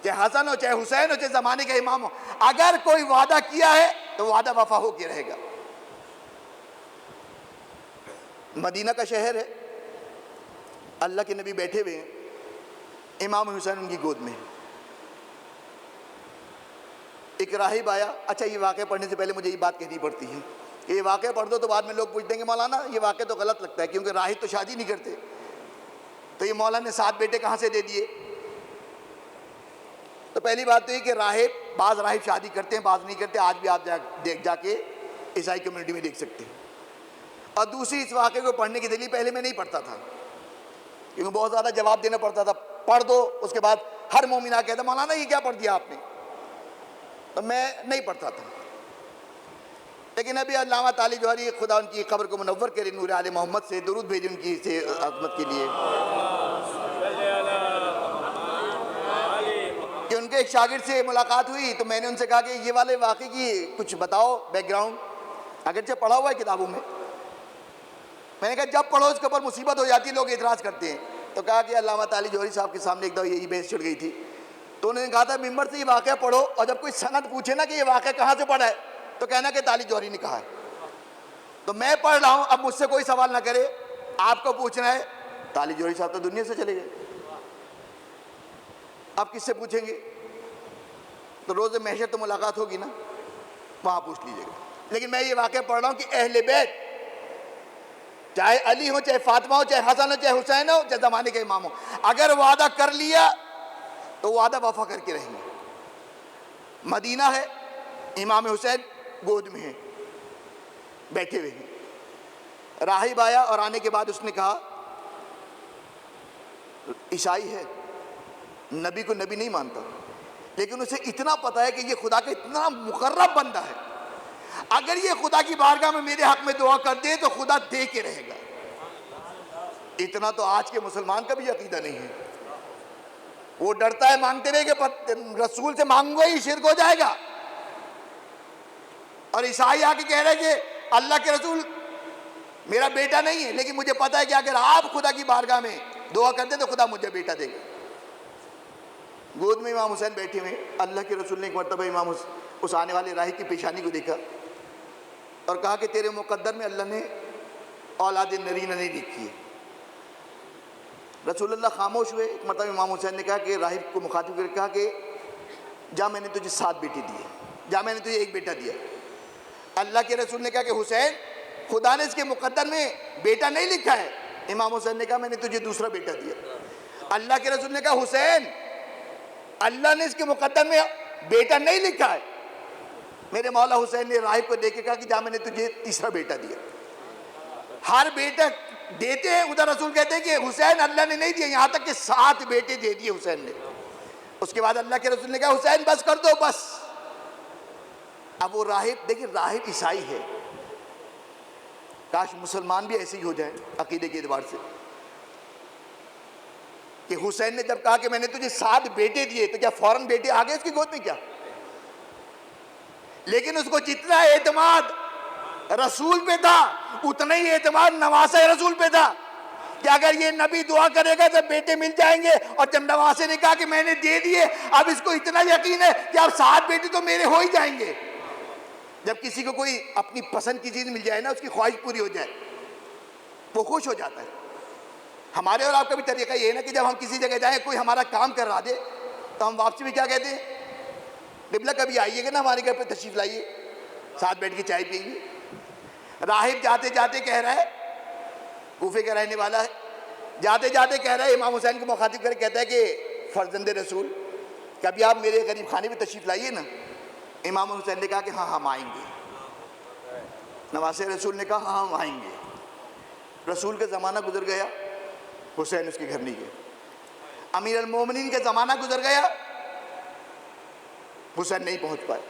چاہے حسن ہو، چاہے حسین ہو، چاہے زمانے کے امام ہو، اگر کوئی وعدہ کیا ہے تو وعدہ وفا ہو کے رہے گا. مدینہ کا شہر ہے، اللہ کے نبی بیٹھے ہوئے ہیں، امام حسین ان کی گود میں. ایک راہب آیا. اچھا یہ واقعہ پڑھنے سے پہلے مجھے یہ بات کہنی پڑتی ہے کہ یہ واقعہ پڑھ دو تو بعد میں لوگ پوچھتے ہیں کہ مولانا یہ واقعہ تو غلط لگتا ہے کیونکہ راہب تو شادی نہیں کرتے، تو یہ مولانا نے 7 بیٹے کہاں سے دے دیے؟ تو پہلی بات تو یہ کہ راہب، بعض راہب شادی کرتے ہیں بعض نہیں کرتے، آج بھی آپ جا کے عیسائی کمیونٹی میں دیکھ سکتے ہیں. اور دوسری اس واقعے کو پڑھنے کی دلیل، پہلے میں نہیں پڑھتا تھا کیونکہ بہت زیادہ جواب دینا پڑتا تھا، پڑھ دو اس کے بعد ہر مومن آ کہتا مولانا یہ کیا پڑھ دیا آپ نے، تو میں نہیں پڑھتا تھا. لیکن ابھی علامہ تعالی جوہری خدا ان کی قبر کو منور کرے، نور آل محمد سے درود بھیجے ان کی سے عظمت کے لیے، کہ ان کے ایک شاگرد سے ملاقات ہوئی تو میں نے ان سے کہا کہ یہ والے واقعے کی کچھ بتاؤ بیک گراؤنڈ، اگرچہ پڑھا ہوا ہے کتابوں میں. میں نے کہا جب پڑھو اس کے اوپر مصیبت ہو جاتی ہے لوگ اعتراض کرتے ہیں. تو کہا کہ علامہ تعالی جوہری صاحب کے سامنے ایک دفعہ یہی بحث چڑھ گئی تھی، تو انہوں نے کہا تھا ممبر سے یہ واقعہ پڑھو اور جب کوئی سند پوچھے نا کہ یہ واقعہ کہاں سے پڑھا ہے تو کہنا کہ تعالی جوہری نے کہا ہے. تو میں پڑھ رہا ہوں، اب مجھ سے کوئی سوال نہ کرے، آپ کو پوچھنا ہے تعالی جوہری صاحب تو دنیا سے چلے گئے، آپ کس سے پوچھیں گے؟ تو روز محشر تو ملاقات ہوگی نا، وہاں پوچھ لیجیے گا. لیکن میں یہ واقعہ پڑھ رہا ہوں کہ اہل بیت چاہے علی ہو، چاہے فاطمہ ہو، چاہے حسن ہو، چاہے حسین ہو، چاہے زمانے کے امام ہو، اگر وعدہ کر لیا تو وعدہ وفا کر کے رہیں گے. مدینہ ہے، امام حسین گود میں ہیں بیٹھے ہوئے ہیں. راہب آیا اور آنے کے بعد اس نے کہا عیسائی ہے، نبی کو نبی نہیں مانتا، لیکن اسے اتنا پتا ہے کہ یہ خدا کا اتنا مقرب بندہ ہے، اگر یہ خدا کی بارگاہ میں میرے حق میں دعا کر دے تو خدا دے کے رہے گا. اتنا تو آج کے مسلمان کا بھی عقیدہ نہیں ہے. وہ ڈرتا ہے مانگتے ہوئے کہ رسول سے مانگو ہی شرک ہو جائے گا. اور عیسائی آ کے کہہ رہے کہ اللہ کے رسول میرا بیٹا نہیں ہے، لیکن مجھے پتا ہے کہ اگر آپ خدا کی بارگاہ میں دعا کر دیں تو خدا مجھے بیٹا دے گا. گود میں امام حسین بیٹھے ہوئے. اللہ کے رسول نے ایک مرتبہ امام اس آنے والے راہب کی پیشانی کو دیکھا اور کہا کہ تیرے مقدر میں اللہ نے اولاد نرینہ نہیں لکھی ہے. رسول اللہ خاموش ہوئے. ایک مرتبہ امام حسین نے کہا کہ راہب کو مخاطب کر کے کہا کہ جا میں نے تجھے 7 بیٹے دیے، جا میں نے تجھے 1 بیٹا دیا. اللہ کے رسول نے کہا کہ حسین خدا نے اس کے مقدر میں بیٹا نہیں لکھا ہے. امام حسین نے کہا میں نے تجھے دوسرا بیٹا دیا. اللہ کے رسول نے کہا حسین اللہ نے اس کے مقدر میں بیٹا نہیں لکھا ہے. میرے مولا حسین نے راہب کو دیکھ کے کہا کہ جا میں نے تجھے تیسرا بیٹا دیا. ہر بیٹا دیتے ہیں، ادھر رسول کہتے ہیں کہ حسین اللہ نے نہیں دیا، یہاں تک کہ 7 بیٹے دے دیے حسین نے. اس کے بعد اللہ کے رسول نے کہا حسین بس کر دو بس. اب وہ راہب، دیکھیں راہب عیسائی ہے، کاش مسلمان بھی ایسے ہی ہو جائیں عقیدے کے اعتبار سے، کہ حسین نے جب کہا کہ میں نے تجھے 7 بیٹے دیے تو کیا فوراً بیٹے آ گئے اس کی گود میں؟ کیا؟ لیکن اس کو جتنا اعتماد رسول پہ تھا اتنا ہی اعتماد نواسہ رسول پہ تھا کہ اگر یہ نبی دعا کرے گا تو بیٹے مل جائیں گے. اور جب نواسے نے کہا کہ میں نے دے دیے، اب اس کو اتنا یقین ہے کہ اب 7 بیٹے تو میرے ہو ہی جائیں گے. جب کسی کو کوئی اپنی پسند کی چیز مل جائے نا، اس کی خواہش پوری ہو جائے، وہ خوش ہو جاتا ہے. ہمارے اور آپ کا بھی طریقہ یہ ہے نا کہ جب ہم کسی جگہ جائیں کوئی ہمارا کام کروا دے تو ہم واپسی میں کیا کہتے ہیں؟ قبلہ کبھی آئیے گا نا ہمارے گھر پہ تشریف لائیے، ساتھ بیٹھ کے چائے پئیں گے. راہب جاتے جاتے کہہ رہا ہے، کوفے کا رہنے والا ہے، جاتے جاتے کہہ رہا ہے، امام حسین کو مخاطب کر کہتا ہے کہ فرزند رسول کبھی آپ میرے غریب خانے میں تشریف لائیے نا. امام حسین نے کہا کہ ہاں ہم آئیں گے. نواسے رسول نے کہا ہاں ہم آئیں گے. رسول کا زمانہ گزر گیا، حسین اس کے گھر نہیں گئے. امیر المومنین کا زمانہ گزر گیا، حسین نہیں پہنچ پائے.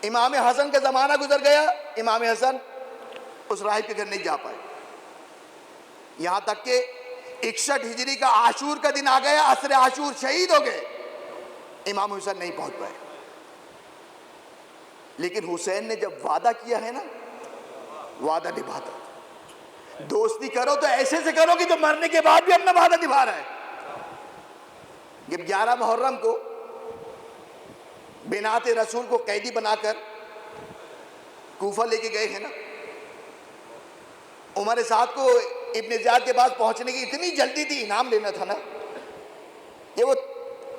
امام حسن کا زمانہ گزر گیا، امام حسن اس راہب کے گھر نہیں جا پائے. یہاں تک کہ 61 ہجری کا عاشور کا دن آ گیا، عصر عاشور شہید ہو گئے، امام حسین نہیں پہنچ پائے. لیکن حسین نے جب وعدہ کیا ہے نا، وعدہ نبھاتا. دوستی کرو تو ایسے سے کرو کہ جو مرنے کے بعد بھی اپنا وعدہ نبھا رہا ہے. جب 11 محرم کو بنات رسول کو قیدی بنا کر کوفہ لے کے گئے ہیں نا، عمر سعد کو ابن زیاد کے پاس پہنچنے کی اتنی جلدی تھی، انعام لینا تھا نا، کہ وہ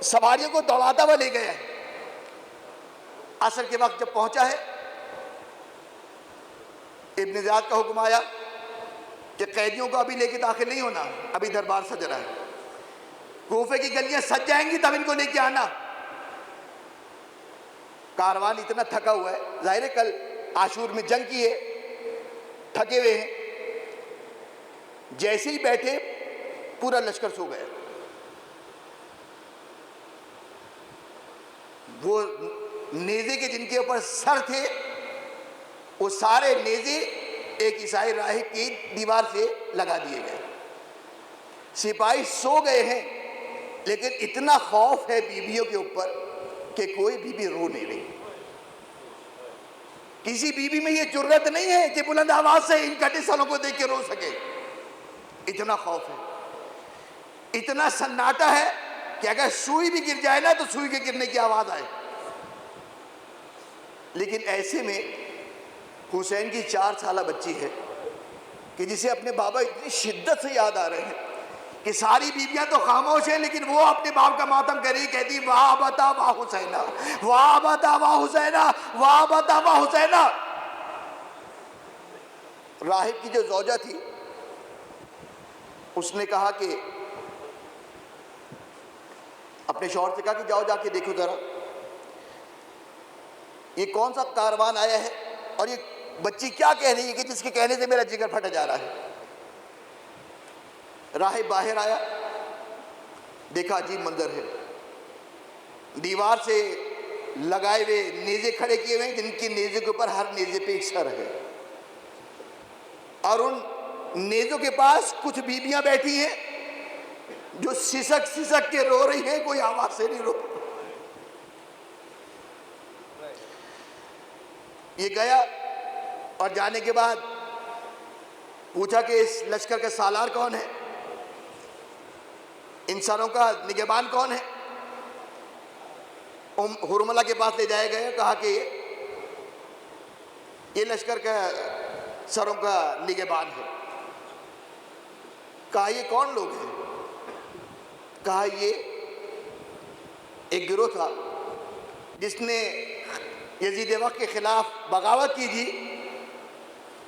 سواریوں کو دوڑاتا ہوا لے گیا ہے. عصر کے وقت جب پہنچا ہے، ابن زیاد کا حکم آیا کہ قیدیوں کو ابھی لے کے داخل نہیں ہونا، ابھی دربار سج رہا ہے، کوفے کی گلیاں سج جائیں گی تب ان کو لے کے آنا. کاروان اتنا تھکا ہوا ہے، ظاہر ہے کل عاشور میں جنگ کی ہے، تھکے ہوئے ہیں. جیسے ہی بیٹھے پورا لشکر سو گیا. وہ نیزے کے جن کے اوپر سر تھے، وہ سارے نیزے ایک عیسائی راہب کی دیوار سے لگا دیے گئے. سپاہی سو گئے ہیں، لیکن اتنا خوف ہے بیویوں کے اوپر کہ کوئی بیوی رو نہیں رہی. کسی بیوی میں یہ جرت نہیں ہے کہ بلند آواز سے ان کٹے سالوں کو دیکھ کے رو سکے. اتنا خوف ہے، اتنا سناٹا ہے کہ اگر سوئی بھی گر جائے نا تو سوئی کے گرنے کی آواز آئے. لیکن ایسے میں حسین کی 4 سالہ بچی ہے کہ جسے اپنے بابا اتنی شدت سے یاد آ رہے ہیں کہ ساری بیویاں تو خاموش ہیں، لیکن وہ اپنے باپ کا ماتم کر رہی، کہتی واہ بتا واہ حسینہ، واہ بتا واہ حسینہ، واہ بتا واہ حسینہ. راہب کی جو زوجہ تھی اس نے کہا کہ اپنے شوہر سے کہا کہ جاؤ جا کے دیکھو ذرا یہ کون سا کاروان آیا ہے اور یہ بچی کیا کہہ رہی ہے کہ جس کے کہنے سے میرا جگر پھٹ جا رہا ہے. راہب باہر آیا، دیکھا عجیب منظر ہے. دیوار سے لگائے ہوئے نیزے کھڑے کیے ہوئے ہیں، جن کی نیزے کے اوپر ہر نیزے پہ ایک سر ہے، اور ان نیزوں کے پاس کچھ بیویاں بیٹھی ہیں جو سسک سسک کے رو رہی ہیں، کوئی آواز سے نہیں رو. یہ گیا اور جانے کے بعد پوچھا کہ اس لشکر کا سالار کون ہے، ان سروں کا نگہبان کون ہے. ہرملہ کے پاس لے جایا گیا، کہا کہ یہ لشکر کا سروں کا نگہبان ہے. کہا یہ کون لوگ ہیں؟ کہا یہ ایک گروہ تھا جس نے یزید وقت کے خلاف بغاوت کی تھی،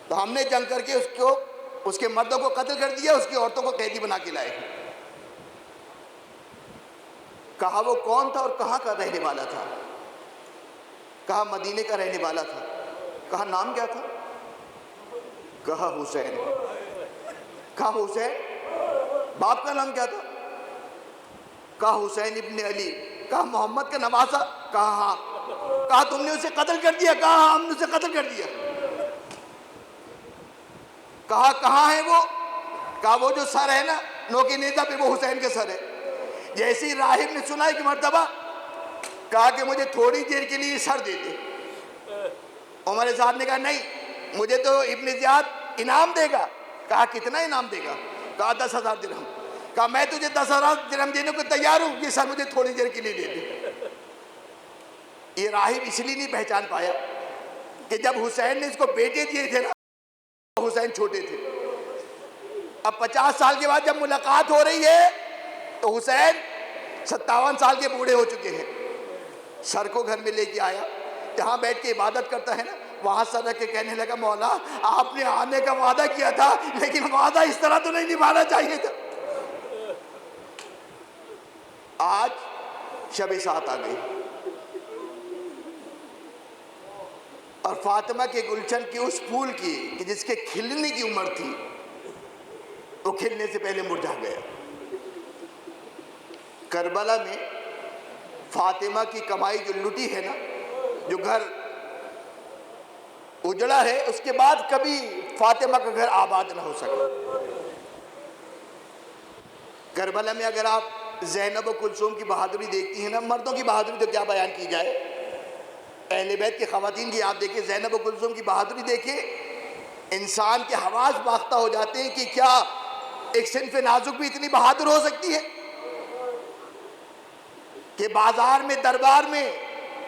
تو ہم نے جنگ کر کے اس کے مردوں کو قتل کر دیا، اس کی عورتوں کو قیدی بنا کے لائے. کہا وہ کون تھا اور کہاں کا رہنے والا تھا؟ کہا مدینے کا رہنے والا تھا. کہا نام کیا تھا؟ کہا حسین. کہا حسین، باپ کا نام کیا تھا؟ کہا حسین ابن علی. کہا محمد کا نواسا؟ کہا ہاں. کہا تم نے اسے قتل کر دیا؟ کہا ہاں ہم نے اسے قتل کر دیا. کہا کہاں ہے وہ؟ کہا وہ جو سر ہے نا نوکی نیزہ پہ، وہ حسین کے سر ہے. جیسے ہی راہب نے سنا ایک مرتبہ، کہا کہ مجھے تھوڑی دیر کے لیے سر دے دے. عمر صاحب نے کہا نہیں، مجھے تو ابن زیاد انعام دے گا. کہا کتنا انعام دے گا؟ کہا 10,000 درہم. کہا میں تجھے 10,000 درہم دینے کو تیار ہوں، یہ سر مجھے تھوڑی دیر کے لیے دے دے. یہ راہب اس لیے نہیں پہچان پایا کہ جب حسین نے اس کو بیٹے دیے تھے نا، حسین چھوٹے تھے. اب 50 سال کے بعد جب ملاقات ہو رہی ہے تو حسین 57 سال کے بوڑھے ہو چکے ہیں. سر کو گھر میں لے کے آیا، جہاں بیٹھ کے عبادت کرتا ہے نا، وہاں سر رکھ کے کہنے لگا مولا آپ نے آنے کا وعدہ کیا تھا، لیکن وعدہ اس طرح تو نہیں نبھانا چاہیے تھا. آج شب سات آ گئی اور فاطمہ کے گلشن کی اس پھول کی کہ جس کے کھلنے کی عمر تھی، وہ کھلنے سے پہلے مرجھا گیا. کربلا میں فاطمہ کی کمائی جو لٹی ہے نا، جو گھر اجڑا ہے، اس کے بعد کبھی فاطمہ کا گھر آباد نہ ہو سکا. کربلا میں اگر آپ زینب و کلثوم کی بہادری دیکھتی ہیں نا، مردوں کی بہادری تو کیا بیان کی جائے. اہل بیت کی خواتین کی آپ دیکھیں، زینب و کلثوم کی بہادری دیکھیں، انسان کے حواس باختہ ہو جاتے ہیں کہ کیا ایک صنف نازک بھی اتنی بہادر ہو سکتی ہے کہ بازار میں، دربار میں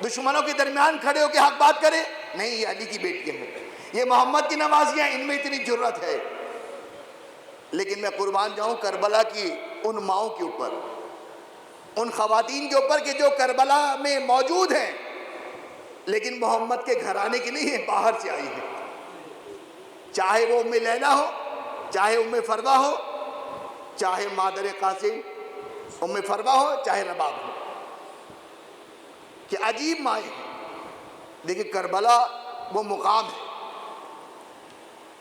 دشمنوں کے درمیان کھڑے ہو کے حق بات کرے؟ نہیں، یہ علی کی بیٹیاں ہیں، یہ محمد کی نوازیاں، ان میں اتنی جرت ہے۔ لیکن میں قربان جاؤں کربلا کی ان ماؤں کے اوپر، ان خواتین کے اوپر کہ جو کربلا میں موجود ہیں لیکن محمد کے گھرانے کی نہیں ہیں، باہر سے آئی ہیں، چاہے وہ ام لیلہ ہو، چاہے ام فروہ ہو، چاہے مادر قاسم ام فروہ ہو، چاہے رباب ہو، کہ عجیب مائیں ہیں۔ دیکھیں کربلا وہ مقام ہے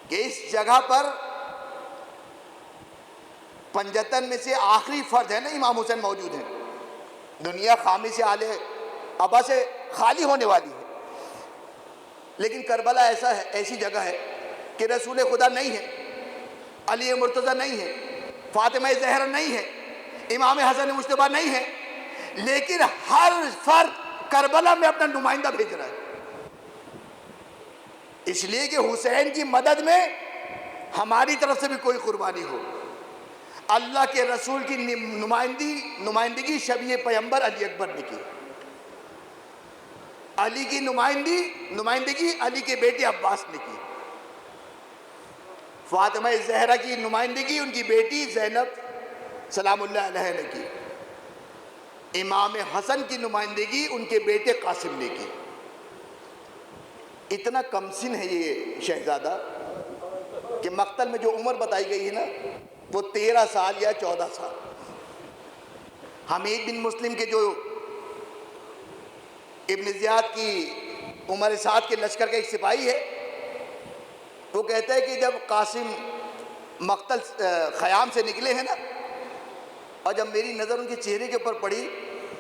کہ اس جگہ پر پنجتن میں سے آخری فرد ہے نا، امام حسین موجود ہیں، دنیا خامی سے آلے ابا سے خالی ہونے والی ہے، لیکن کربلا ایسا ہے، ایسی جگہ ہے کہ رسول خدا نہیں ہے، علی مرتضیٰ نہیں ہے، فاطمہ زہرا نہیں ہے، امام حسن مجتبیٰ نہیں ہے، لیکن ہر فرد کربلا میں اپنا نمائندہ بھیج رہا ہے، اس لیے کہ حسین کی مدد میں ہماری طرف سے بھی کوئی قربانی ہو۔ اللہ کے رسول کی نمائندگی شبیہ پیغمبر علی اکبر نے کی، علی کی نمائندگی علی کے بیٹے عباس نے کی، فاطمہ زہرا کی نمائندگی ان کی بیٹی زینب سلام اللہ علیہ نے کی، امام حسن کی نمائندگی ان کے بیٹے قاسم نے کی۔ اتنا کمسن ہے یہ شہزادہ کہ مقتل میں جو عمر بتائی گئی ہے نا وہ 13 سال یا 14 سال۔ حمید بن مسلم کے جو ابن زیاد کی عمر سعد کے لشکر کا ایک سپاہی ہے، وہ کہتا ہے کہ جب قاسم مقتل خیام سے نکلے ہیں نا، اور جب میری نظر ان کے چہرے کے اوپر پڑی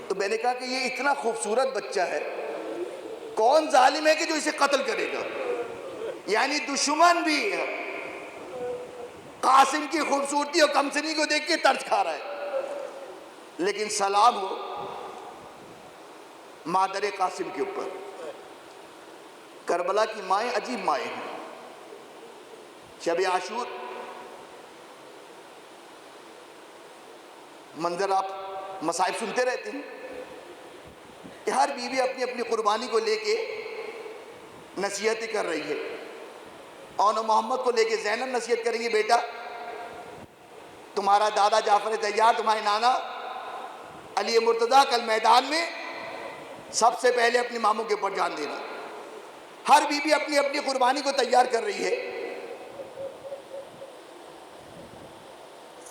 تو میں نے کہا کہ یہ اتنا خوبصورت بچہ ہے، کون ظالم ہے کہ جو اسے قتل کرے گا؟ یعنی دشمن بھی قاسم کی خوبصورتی اور کمسنی کو دیکھ کے ترس کھا رہا ہے، لیکن سلام ہو مادر قاسم کے اوپر۔ کربلا کی مائیں عجیب مائیں ہیں۔ شب عاشور منظر آپ مصائب سنتے رہتے ہیں کہ ہر بیوی اپنی اپنی قربانی کو لے کے نصیحتیں کر رہی ہے۔ اور محمد کو لے کے زینب نصیحت کریں گے، بیٹا تمہارا دادا جعفر طیار، تمہارے نانا علی مرتضیٰ کل میدان میں سب سے پہلے اپنی ماموں کے اوپر جان دینا۔ ہر بیوی اپنی اپنی قربانی کو تیار کر رہی ہے۔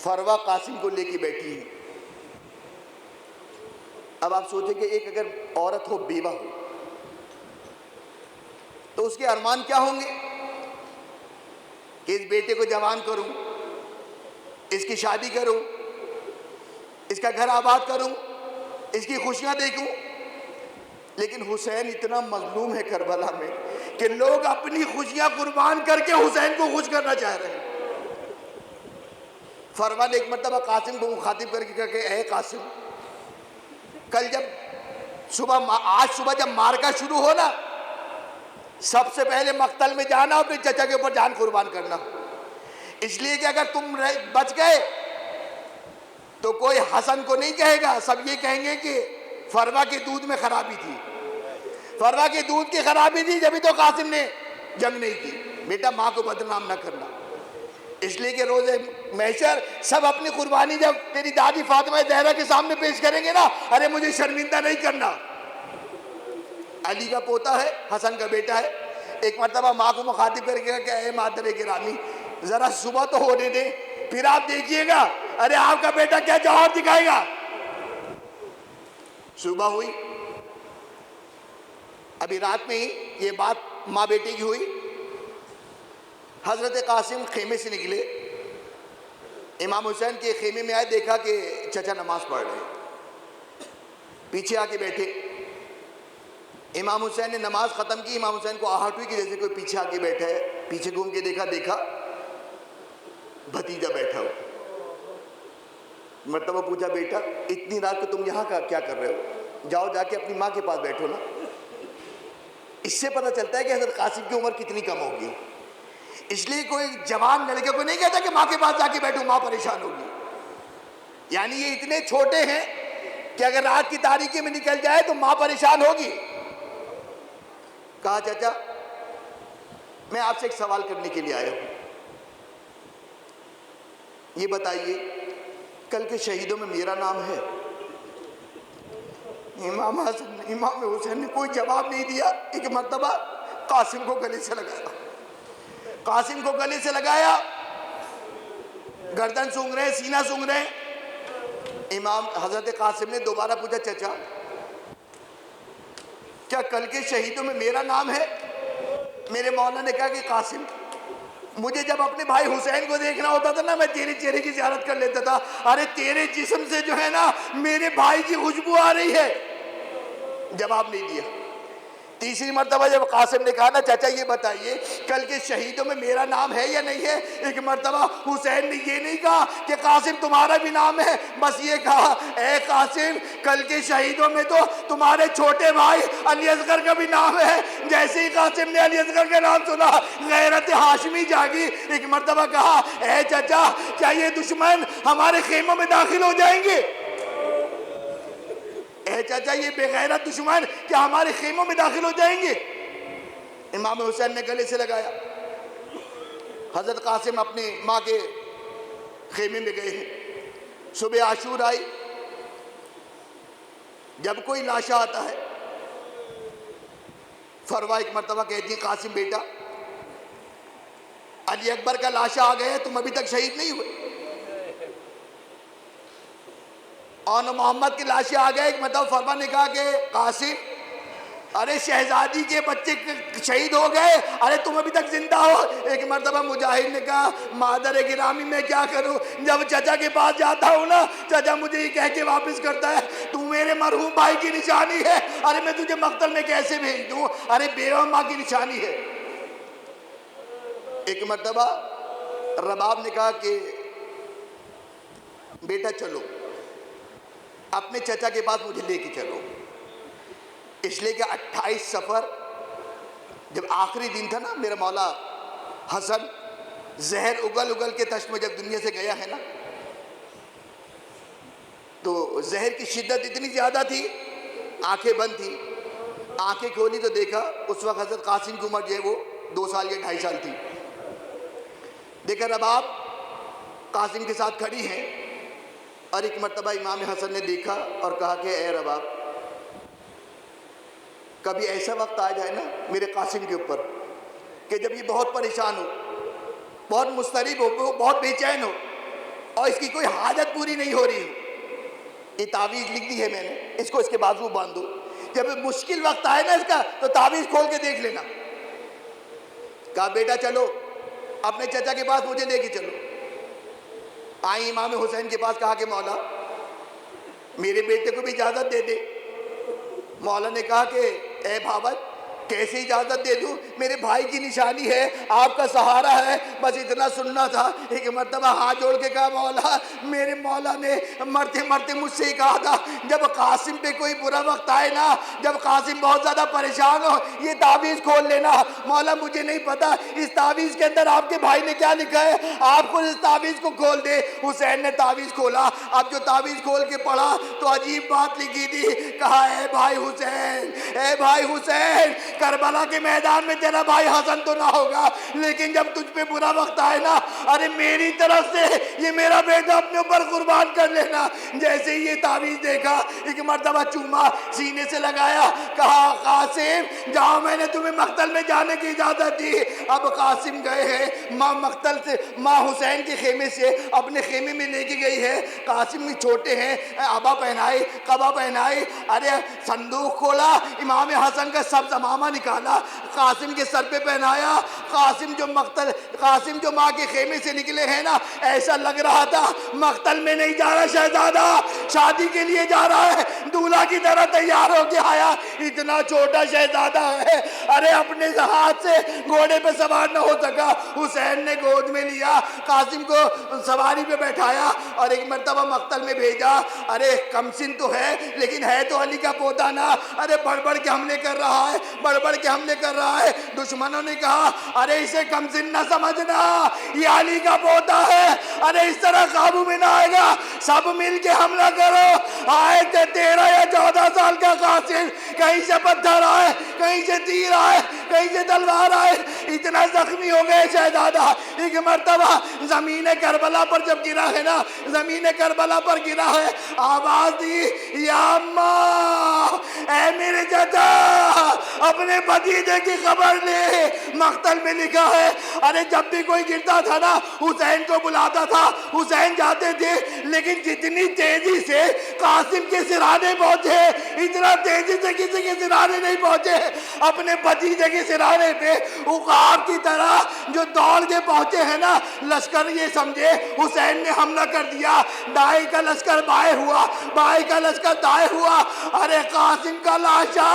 فروہ قاسم کو لے کے بیٹھی ہے۔ اب آپ سوچیں کہ ایک اگر عورت ہو، بیوہ ہو، تو اس کے ارمان کیا ہوں گے کہ اس بیٹے کو جوان کروں، اس کی شادی کروں، اس کا گھر آباد کروں، اس کی خوشیاں دیکھوں۔ لیکن حسین اتنا مظلوم ہے کربلا میں کہ لوگ اپنی خوشیاں قربان کر کے حسین کو خوش کرنا چاہ رہے ہیں۔ فروہ نے ایک مرتبہ قاسم کو مخاطب کر کے کہا کہ اے قاسم، کل آج صبح جب مارکا شروع ہو نا، سب سے پہلے مقتل میں جانا اور پھر چچا کے اوپر جان قربان کرنا، اس لیے کہ اگر تم بچ گئے تو کوئی حسن کو نہیں کہے گا، سب یہ کہیں گے کہ فروہ کے دودھ میں خرابی تھی، فروہ کے دودھ کی خرابی تھی جبھی تو قاسم نے جنگ نہیں کی۔ بیٹا ماں کو بدنام نہ کرنا، اس لیے کہ روز محشر سب اپنی قربانی جب تیری دادی فاطمہ زہرا کے سامنے پیش کریں گے نا، ارے مجھے شرمندہ نہیں کرنا۔ علی کا پوتا ہے، حسن کا بیٹا ہے، ایک مرتبہ ماں کو مخاطب کر کے کہا کہ اے مادر گرامی، ذرا صبح تو ہونے دیں، پھر آپ دیکھیے گا ارے آپ کا بیٹا کیا جواب دکھائے گا۔ صبح ہوئی، ابھی رات میں ہی یہ بات ماں بیٹے کی ہوئی۔ حضرت قاسم خیمے سے نکلے، امام حسین کے خیمے میں آئے، دیکھا کہ چچا نماز پڑھ رہے ہیں، پیچھے آ کے بیٹھے۔ امام حسین نے نماز ختم کی، امام حسین کو آہٹ ہوئی کہ جیسے کوئی پیچھے آ کے بیٹھا ہے، پیچھے گھوم کے دیکھا بھتیجا بیٹھا ہو۔ مرتبہ پوچھا بیٹا اتنی رات کو تم یہاں کیا کر رہے ہو؟ جاؤ جا کے اپنی ماں کے پاس بیٹھو نا۔ اس سے پتہ چلتا ہے کہ حضرت قاسم کی عمر کتنی کم ہوگی. اس لیے کوئی جوان لڑکے کو نہیں کہتا کہ ماں کے پاس جا کے بیٹھو، ماں پریشان ہوگی. یعنی یہ اتنے چھوٹے ہیں کہ اگر رات کی تاریکی میں نکل جائے تو ماں پریشان ہوگی. کہا چچا میں آپ سے ایک سوال کرنے کے لیے آیا ہوں، یہ بتائیے کل کے شہیدوں میں میرا نام ہے؟ امام حسن امام حسین نے کوئی جواب نہیں دیا. ایک مرتبہ قاسم کو گلے سے لگایا، قاسم کو گلے سے لگایا، گردن سونگ رہے، سینہ سونگ رہے. امام حضرت قاسم نے دوبارہ پوچھا چچا کیا کل کے شہیدوں میں میرا نام ہے؟ میرے مولا نے کہا کہ قاسم مجھے جب اپنے بھائی حسین کو دیکھنا ہوتا تھا نا میں تیرے چہرے کی زیارت کر لیتا تھا. ارے تیرے جسم سے جو ہے نا میرے بھائی کی خوشبو آ رہی ہے. جواب نہیں دیا. تیسری مرتبہ جب قاسم نے کہا نا چچا یہ بتائیے کل کے شہیدوں میں میرا نام ہے یا نہیں ہے؟ ایک مرتبہ حسین نے یہ نہیں کہا کہ قاسم تمہارا بھی نام ہے، بس یہ کہا اے قاسم کل کے شہیدوں میں تو تمہارے چھوٹے بھائی علی اصغر کا بھی نام ہے. جیسے ہی قاسم نے علی اصغر کا نام سنا غیرت ہاشمی جاگی. ایک مرتبہ کہا اے چچا کیا یہ دشمن ہمارے خیموں میں داخل ہو جائیں گے؟ اے چچا یہ بے غیرت دشمن کیا ہمارے خیموں میں داخل ہو جائیں گے؟ امام حسین نے گلے سے لگایا. حضرت قاسم اپنی ماں کے خیمے میں گئے ہیں. صبح عاشور آئی. جب کوئی لاشا آتا ہے فروا ایک مرتبہ کہتی ہے قاسم بیٹا علی اکبر کا لاشا آ گیا ہے، تم ابھی تک شہید نہیں ہوئے. اور محمد کی لاشیں آ گئے. ایک مطلب فرما نے کہا کہ قاسم ارے شہزادی کے بچے شہید ہو گئے، ارے تم ابھی تک زندہ ہو. ایک مرتبہ مجاہد نے کہا مادر گرامی میں کیا کروں، جب چچا کے پاس جاتا ہوں نا چچا مجھے یہ کہہ کے واپس کرتا ہے تو میرے مرحوم بھائی کی نشانی ہے، ارے میں تجھے مقتل میں کیسے بھیج دوں، ارے بیوہ ماں کی نشانی ہے. ایک مرتبہ رباب نے کہا کہ بیٹا چلو اپنے چچا کے پاس مجھے لے کے چلو. اس لیے کہ 28 سفر جب آخری دن تھا نا میرا مولا حسن زہر اگل اگل کے تشت میں جب دنیا سے گیا ہے نا تو زہر کی شدت اتنی زیادہ تھی آنکھیں بند تھی. آنکھیں کھولی تو دیکھا اس وقت حضرت قاسم کی عمر جو ہے وہ 2 سال یا 2.5 سال تھی. دیکھا رباب قاسم کے ساتھ کھڑی ہیں اور ایک مرتبہ امام حسن نے دیکھا اور کہا کہ اے رباب کبھی ایسا وقت آ جائے نا میرے قاسم کے اوپر کہ جب یہ بہت پریشان ہو، بہت مضطرب ہو، بہت بے چین ہو اور اس کی کوئی حاجت پوری نہیں ہو رہی ہو، یہ تعویذ لکھ دی ہے میں نے، اس کو اس کے بازو باندھ دو. جب مشکل وقت آئے نا اس کا تو تعویذ کھول کے دیکھ لینا. کہا بیٹا چلو اپنے چچا کے پاس مجھے لے کے چلو. آئی امام حسین کے پاس. کہا کہ مولا میرے بیٹے کو بھی اجازت دے دے. مولا نے کہا کہ اے بھاوت کیسے اجازت دے دوں، میرے بھائی کی نشانی ہے، آپ کا سہارا ہے، بس اتنا سننا تھا. ایک مرتبہ ہاتھ جوڑ کے کہا مولا میرے مولا نے مرتے مرتے مجھ سے ہی کہا تھا جب قاسم پہ کوئی برا وقت آئے نا، جب قاسم بہت زیادہ پریشان ہو یہ تعویذ کھول لینا. مولا مجھے نہیں پتا اس تعویذ کے اندر آپ کے بھائی نے کیا لکھا ہے، آپ کو اس تعویذ کو کھول دے. حسین نے تعویذ کھولا. اب جو تعویذ کھول کے پڑھا تو عجیب بات لکھی تھی. کہا اے بھائی حسین، اے بھائی حسین، کربلا کے میدان میں تیرا بھائی حسن تو نہ ہوگا لیکن جب تجھ پہ برا وقت آئے نا ارے میری طرف سے یہ میرا بیٹا اپنے اوپر قربان کر لینا. جیسے ہی یہ تعویذ دیکھا ایک مرتبہ چوما، سینے سے لگایا. کہا قاسم جاؤ میں نے تمہیں مقتل میں جانے کی اجازت دی. اب قاسم گئے ہیں ماں مقتل سے، ماں حسین کے خیمے سے اپنے خیمے میں لے کے گئی ہے. قاسم بھی چھوٹے ہیں، عبا پہنائی، قبا پہنائی. ارے صندوق کھولا، امام حسن کا سبز امامہ نکالا، قاسم کے سر پہ پہنایا. قاسم جو مقتل قاسم جو ماں کے خیمے سے نکلے ہیں نا، ایسا لگ رہا تھا مقتل میں نہیں جا رہا شہزادہ، شادی کے لیے جا رہا ہے، دولہا کی طرح تیار ہو کے آیا، اتنا چھوٹا شہزادہ ہے، ارے اپنے ہاتھ سے گھوڑے پہ سوار نہ ہو سکا، حسین نے گود میں لیا، قاسم کو سواری پہ بیٹھایا اور ایک مرتبہ مقتل میں بھیجا۔ ارے کم سن تو ہے لیکن ہے تو علی کا پوتا نا، ارے بڑھ بڑھ کے حملے کر رہا ہے، بڑھ بڑھ کے حملے کر رہا ہے۔ دشمنوں نے کہا ارے اسے کم سن نہ سمجھنا، یہ علی کا پوتا ہے، ارے اس طرح قابو میں نہ آئے گا، سب مل کے حملہ کرو۔ آئے تھے 13 یا 14 سال کا قاسم، کہیں سے پتھر آئے، کہیں سے تیر آئے، کہیں سے تلوار آئے، اتنا زخمی ہو گئے شہزادہ۔ ایک مرتبہ زمین کربلا پر جب گرا ہے نا، زمین کربلا پر گرا ہے، آواز دی یا اماں، اے میرے چچا اپنے بھتیجے کی خبر لے، مقتل میں لکھا ہے۔ ارے جب بھی کوئی گرتا تھا نا حسین کو بلاتا تھا، حسین جاتے تھے، لیکن جتنی تیزی سے قاسم کے سرانے پہنچے اتنا تیزی سے کسی کے سرانے نہیں پہنچے۔ اپنے بھتیجے کے سرانے پہ عقاب کی طرح جو دوڑ کے پہنچے ہیں نا، لشکر یہ سمجھے حسین نے حملہ کر دیا، دائیں کا لشکر بائیں ہوا، بائیں کا لشکر دائیں ہوا۔ ارے قاسم کا لاشا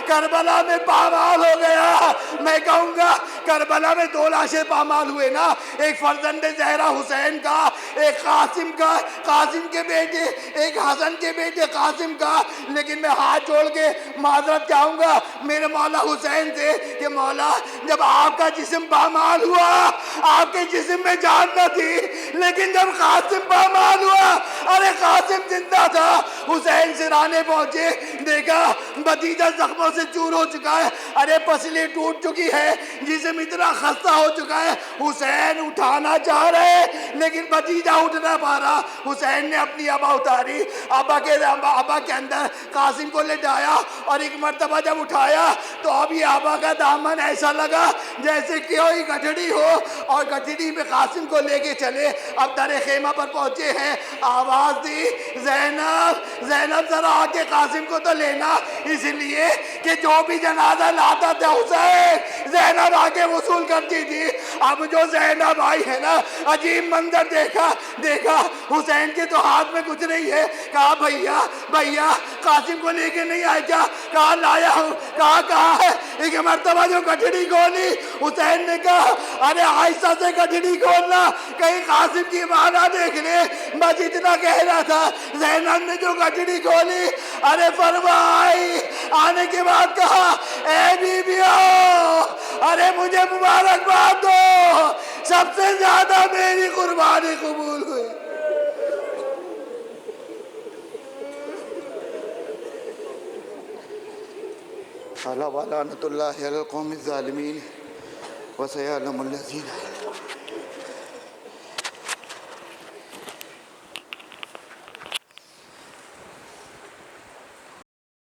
کربلا میں پامال ہو گیا۔ میں کہوں گا کربلا میں 2 لاشیں پامال ہوئے نا، ایک فرزند زہرا حسین کا، ایک قاسم کا، قاسم کے بیٹے، ایک حسن کے بیٹے قاسم کا۔ لیکن میں ہاتھ جوڑ کے معذرت چاہوں گا میرے مولا حسین سے کہ مولا جب آپ کا جسم پامال ہوا آپ کے جسم میں جان نہ تھی، لیکن جب قاسم پامال ہوا، ارے قاسم زندہ تھا۔ حسین سرانے پہنچے، دیکھا بھتیجا زخموں سے چور ہو چکا ہے، ارے پسلی ٹوٹ چکی ہے، جسم اتنا خستہ ہو چکا ہے، حسین اٹھانا چاہ رہے لیکن بھتیجا اٹھ نہ پا رہا۔ حسین نے اپنی ابا اتاری، ابا کے اندر قاسم کو لٹایا، اور ایک مرتبہ جب اٹھایا تو اب یہ ابا کا دامن ایسا لگا جیسے کہ کوئی گٹھڑی ہو، اور گٹھڑی پہ قاسم کو لے کے چلے۔ اب در خیمہ پر پہنچے ہیں، آواز دی زینب، زینب ذرا آ کے قاسم کو تو لینا، اس لیے کہ جو بھی جنازہ لاتا تھا حسین زینب آ کے وصول کرتی تھی۔ اب جو زینب آئی ہے نا، عجیب منظر دیکھا حسین کے تو ہاتھ میں کچھ نہیں ہے، کہا بھیا قاسم کو لے کے نہیں آئے کیا؟ کہا لایا ہوں۔ کہا ہے؟ ایک مرتبہ جو گٹھڑی کھولی حسین نے کہا ارے آہستہ سے گٹھڑی کھولنا کہیں قاسم کی ماں نہ دیکھ لے، بس اتنا کہہ رہا تھا۔ زینب نے جو گٹھڑی کھولی، ارے فرمائی، آنے کے بعد کہا اے بیویوں ارے مجھے مبارکباد دو، سب سے زیادہ میری قربانی قبول ہوئی۔ لعنت اللہ علی القوم الظالمین وسیعلم الذین